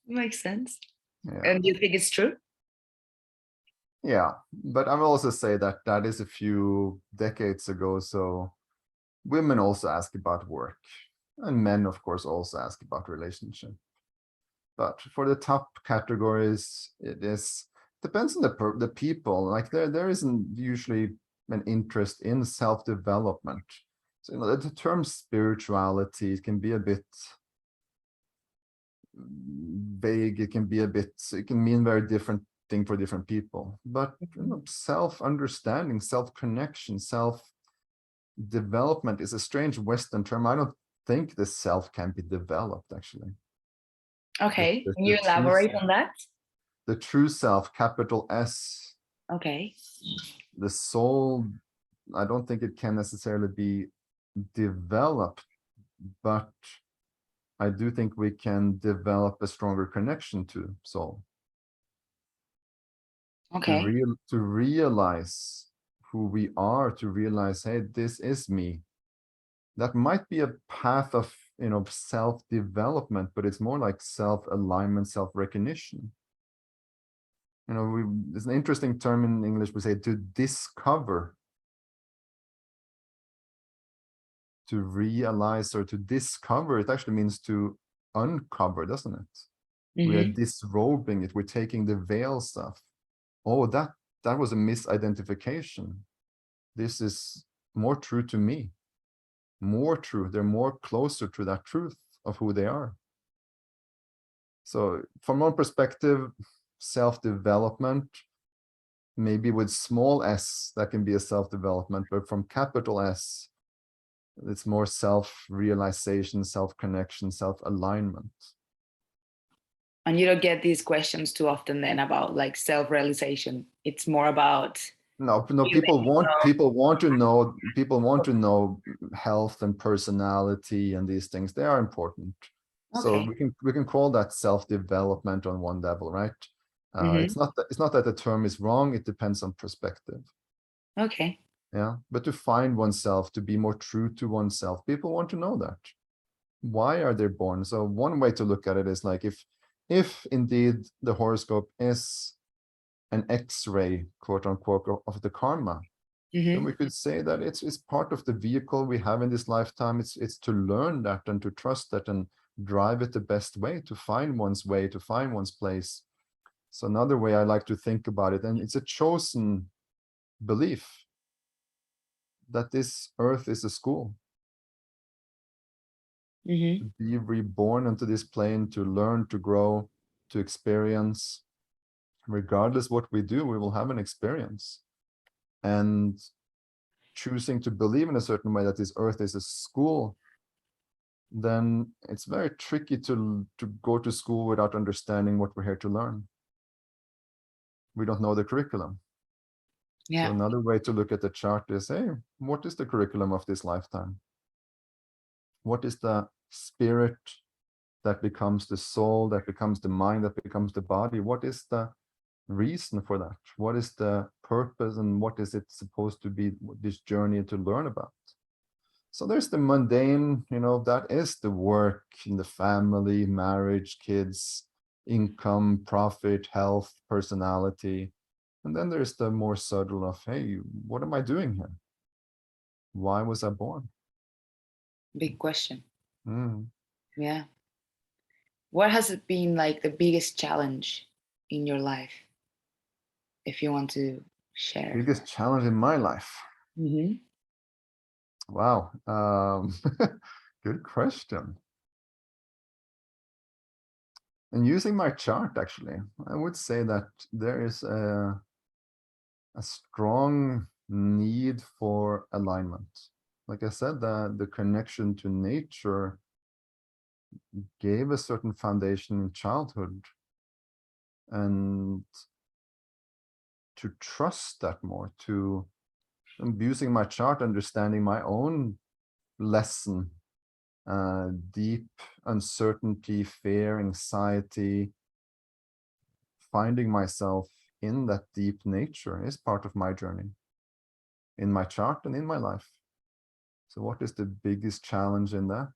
Makes sense. Yeah. And you think it's true? Yeah, but I will also say that that is a few decades ago. So women also ask about work, and men, of course, also ask about relationship. But for the top categories, it depends on the people. Like there isn't usually an interest in self-development. So the term spirituality can be a bit vague. It can mean very different thing for different people. But self-understanding, self-connection, self-development is a strange Western term. I don't think the self can be developed, actually. Okay, The can you elaborate on that? The true self, capital S. Okay. The soul, I don't think it can necessarily be developed, but I do think we can develop a stronger connection to soul. Okay. To realize who we are, to realize, hey, this is me. That might be a path of self-development, but it's more like self-alignment, self-recognition. There's an interesting term in English, we say to discover. to realize or to discover. It actually means to uncover, doesn't it? We are disrobing it. We're taking the veils off. Oh, that was a misidentification. This is more true to me. More true. They're more closer to that truth of who they are. So from one perspective, self-development, maybe with small s, that can be a self-development, but from capital S, it's more self-realization, self-connection, self-alignment. And you don't get these questions too often then about like self-realization. It's more about no, people want to know health and personality and these things. They are important. So we can call that self-development on one level, right? It's not that the term is wrong, it depends on perspective. Okay. Yeah, but to find oneself, to be more true to oneself, people want to know that. Why are they born? So one way to look at it is like, if indeed the horoscope is an X-ray, quote unquote, of the karma, then we could say that it's part of the vehicle we have in this lifetime. It's to learn that and to trust that and drive it the best way, to find one's way, to find one's place. So another way I like to think about it, and it's a chosen belief, that this earth is a school. To be reborn into this plane, to learn, to grow, to experience. Regardless what we do, we will have an experience. And choosing to believe in a certain way that this earth is a school, then it's very tricky to go to school without understanding what we're here to learn. We don't know the curriculum. Yeah. So another way to look at the chart is, hey, what is the curriculum of this lifetime? What is the spirit that becomes the soul, that becomes the mind, that becomes the body? What is the reason for that? What is the purpose, and what is it supposed to be, this journey to learn about? So there's the mundane, that is the work in the family, marriage, kids, income, profit, health, personality. And then there's the more subtle of, hey, what am I doing here? Why was I born? Big question. Yeah. What has it been like the biggest challenge in your life, if you want to share? Biggest challenge in my life? Wow. Good question. And using my chart, actually, I would say that there is a strong need for alignment. Like I said, the connection to nature gave a certain foundation in childhood, and to trust that more, to using my chart, understanding my own lesson, deep uncertainty, fear, anxiety, finding myself in that deep nature is part of my journey, in my chart and in my life. So what is the biggest challenge in that?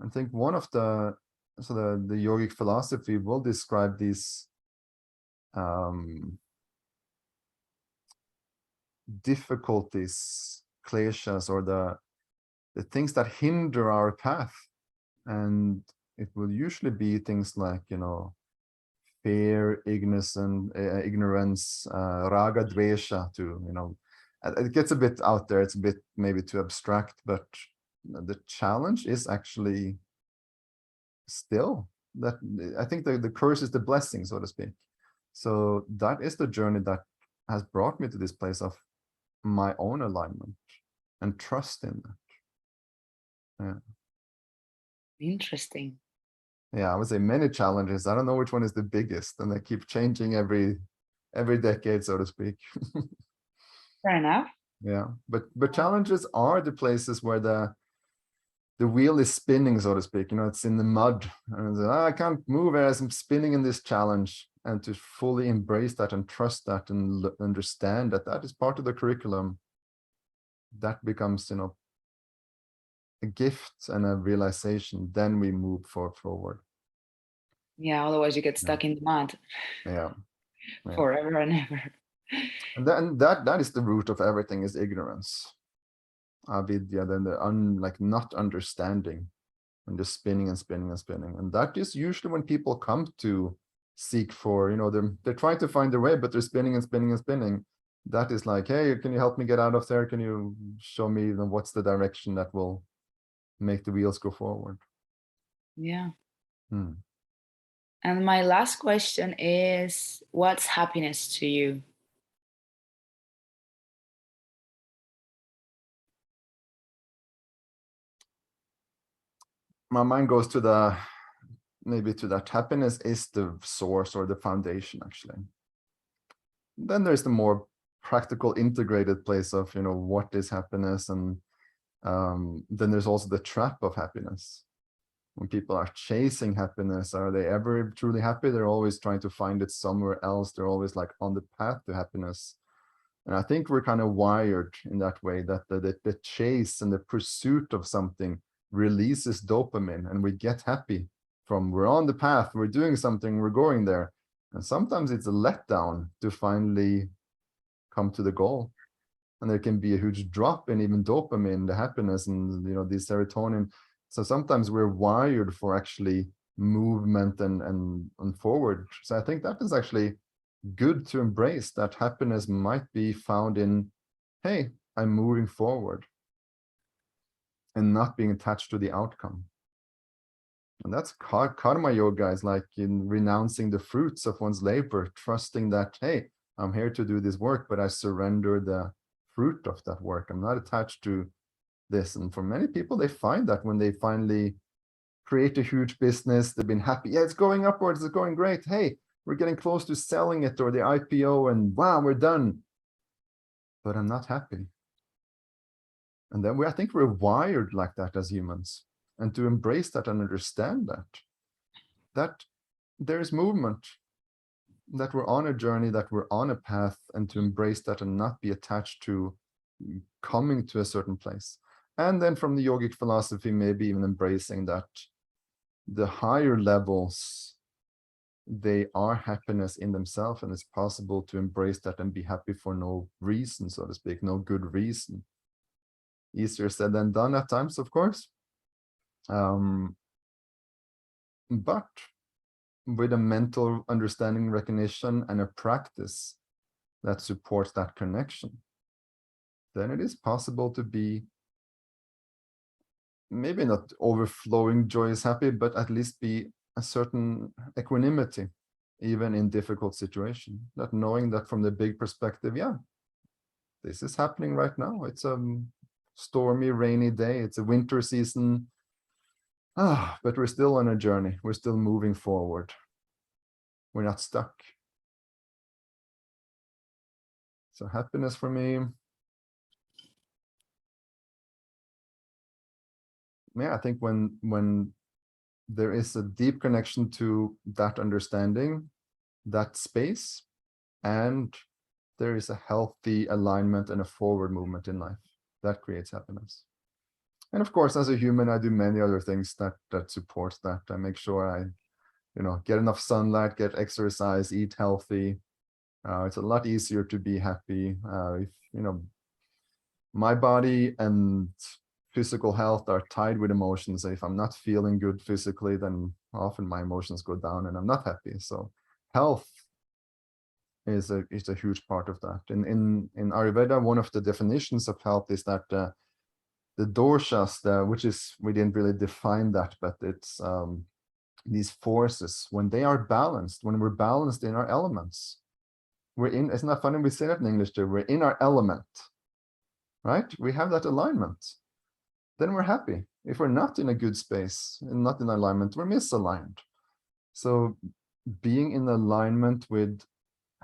I think one of the yogic philosophy will describe these difficulties, kleshas, or the things that hinder our path. And it will usually be things like, fear, ignorance, raga, dvesha, it gets a bit out there. It's a bit maybe too abstract, but the challenge is actually still that I think the curse is the blessing, so to speak. So that is the journey that has brought me to this place of my own alignment and trust in that. Yeah. Interesting. Yeah, I would say many challenges. I don't know which one is the biggest, and they keep changing every decade, so to speak. Fair enough. Yeah, but challenges are the places where the wheel is spinning, so to speak. It's in the mud, and I can't move as I'm spinning in this challenge. And to fully embrace that and trust that and understand that that is part of the curriculum, that becomes, a gift and a realization. Then we move forward. Yeah, otherwise you get stuck in the mud. Yeah. Forever and ever. And then that is the root of everything, is ignorance. avidya, then the like not understanding, and just spinning and spinning and spinning. And that is usually when people come to seek for, they're trying to find their way, but they're spinning and spinning and spinning. That is like, hey, can you help me get out of there? Can you show me what's the direction that will make the wheels go forward? Yeah. Hmm. And my last question is, what's happiness to you? My mind goes to maybe to that happiness is the source or the foundation, actually. Then there's the more practical integrated place of, what is happiness? And then there's also the trap of happiness. When people are chasing happiness, are they ever truly happy? They're always trying to find it somewhere else. They're always like on the path to happiness. And I think we're kind of wired in that way, that the chase and the pursuit of something releases dopamine, and we get happy from, we're on the path, we're doing something, we're going there. And sometimes it's a letdown to finally come to the goal. And there can be a huge drop in even dopamine, the happiness, and the serotonin. So sometimes we're wired for actually movement and forward. So I think that is actually good to embrace, that happiness might be found in, hey, I'm moving forward and not being attached to the outcome. And that's karma yoga, is like in renouncing the fruits of one's labor, trusting that, hey, I'm here to do this work, but I surrender the fruit of that work. I'm not attached to this. And for many people, they find that when they finally create a huge business, they've been happy. Yeah, it's going upwards, it's going great. Hey, we're getting close to selling it, or the IPO, and wow, we're done. But I'm not happy. And then I think we're wired like that as humans. And to embrace that and understand that there's movement, that we're on a journey, that we're on a path, and to embrace that and not be attached to coming to a certain place. And then from the yogic philosophy, maybe even embracing that the higher levels, they are happiness in themselves, and it's possible to embrace that and be happy for no reason, so to speak, no good reason. Easier said than done at times, of course. But with a mental understanding, recognition, and a practice that supports that connection, then it is possible to be maybe not overflowing joyous happy, but at least be a certain equanimity, even in difficult situation. That knowing that from the big perspective, yeah, this is happening right now. It's a stormy, rainy day. It's a winter season. But we're still on a journey. We're still moving forward. We're not stuck. So happiness for me, yeah, I think when there is a deep connection to that understanding, that space, and there is a healthy alignment and a forward movement in life, that creates happiness. And of course, as a human, I do many other things that support that. I make sure I, get enough sunlight, get exercise, eat healthy. It's a lot easier to be happy if, my body and physical health are tied with emotions. If I'm not feeling good physically, then often my emotions go down and I'm not happy. So health is a huge part of that. In Ayurveda, one of the definitions of health is that the doshas, which is, we didn't really define that, but it's these forces, when they are balanced, when we're balanced in our elements, it's not funny we say that in English too, we're in our element, right? We have that alignment. Then we're happy. If we're not in a good space and not in alignment, we're misaligned. So being in alignment with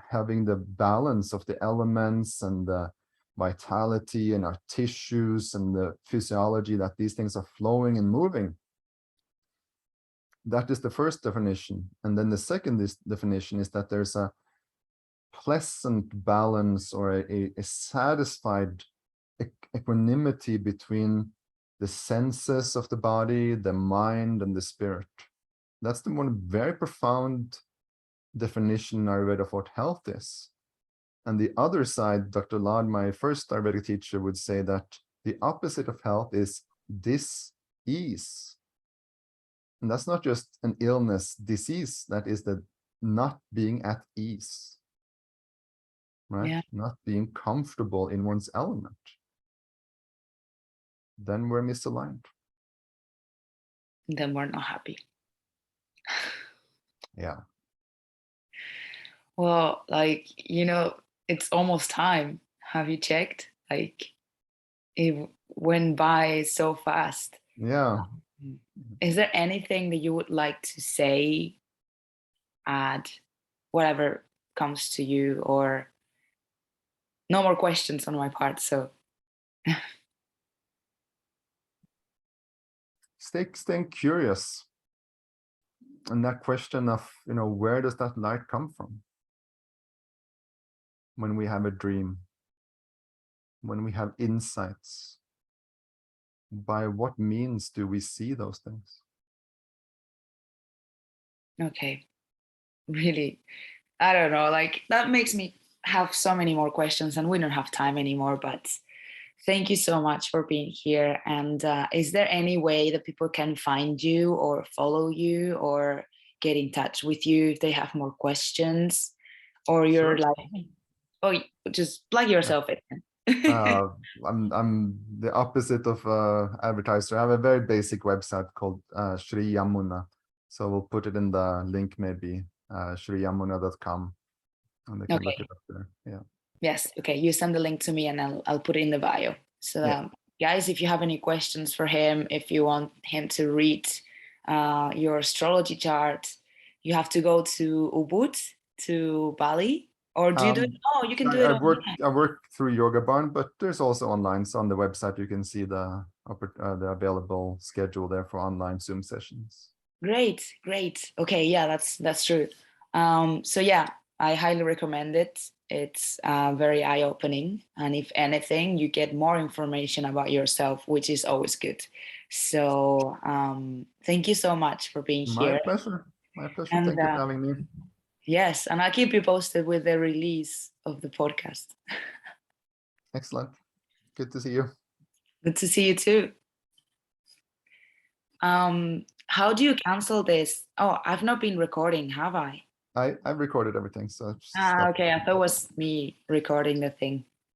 having the balance of the elements and the vitality and our tissues and the physiology, that these things are flowing and moving, that is the first definition. And then the second definition is that there's a pleasant balance, or a satisfied equanimity between the senses of the body, the mind, and the spirit. That's the one very profound definition in Ayurveda of what health is. And the other side, Dr. Lad, my first Ayurvedic teacher, would say that The opposite of health is dis-ease. And that's not just an illness, disease, that is the not being at ease, right? Yeah. Not being comfortable in one's element. Then we're misaligned. Then we're not happy. Yeah. Well, like, it's almost time. Have you checked? Like, it went by so fast. Yeah. Is there anything that you would like to say, add, whatever comes to you, or no more questions on my part? So Staying curious. And that question of, where does that light come from? When we have a dream, when we have insights, by what means do we see those things? okay, really, I don't know, like that makes me have so many more questions, and we don't have time anymore, but thank you so much for being here. And is there any way that people can find you or follow you or get in touch with you if they have more questions, or you're Sure. like, oh, just plug yourself in? I'm the opposite of advertiser. I have a very basic website called Shri Yamuna. So we'll put it in the link, maybe shriyamuna.com, and they can look Okay. it up there. Yeah. Yes. Okay. You send the link to me, and I'll put it in the bio. So, Yeah. guys, if you have any questions for him, if you want him to read your astrology chart, you have to go to Ubud, to Bali, or do you do it? Oh, you can do it I online. work through Yoga Barn, but there's also online. So on the website, you can see the available schedule there for online Zoom sessions. Great, great. Okay, yeah, that's true. So yeah, I highly recommend it. It's very eye-opening, and if anything, you get more information about yourself, which is always good. So thank you so much for being My here. pleasure. My pleasure. And Thank you for having me. yes, and I'll keep you posted with the release of the podcast. Excellent. Good to see you. Good to see you too. How do you cancel this? Oh, I've not been recording, have I? I've recorded everything, so Ah, stop. okay. I thought it was me recording the thing.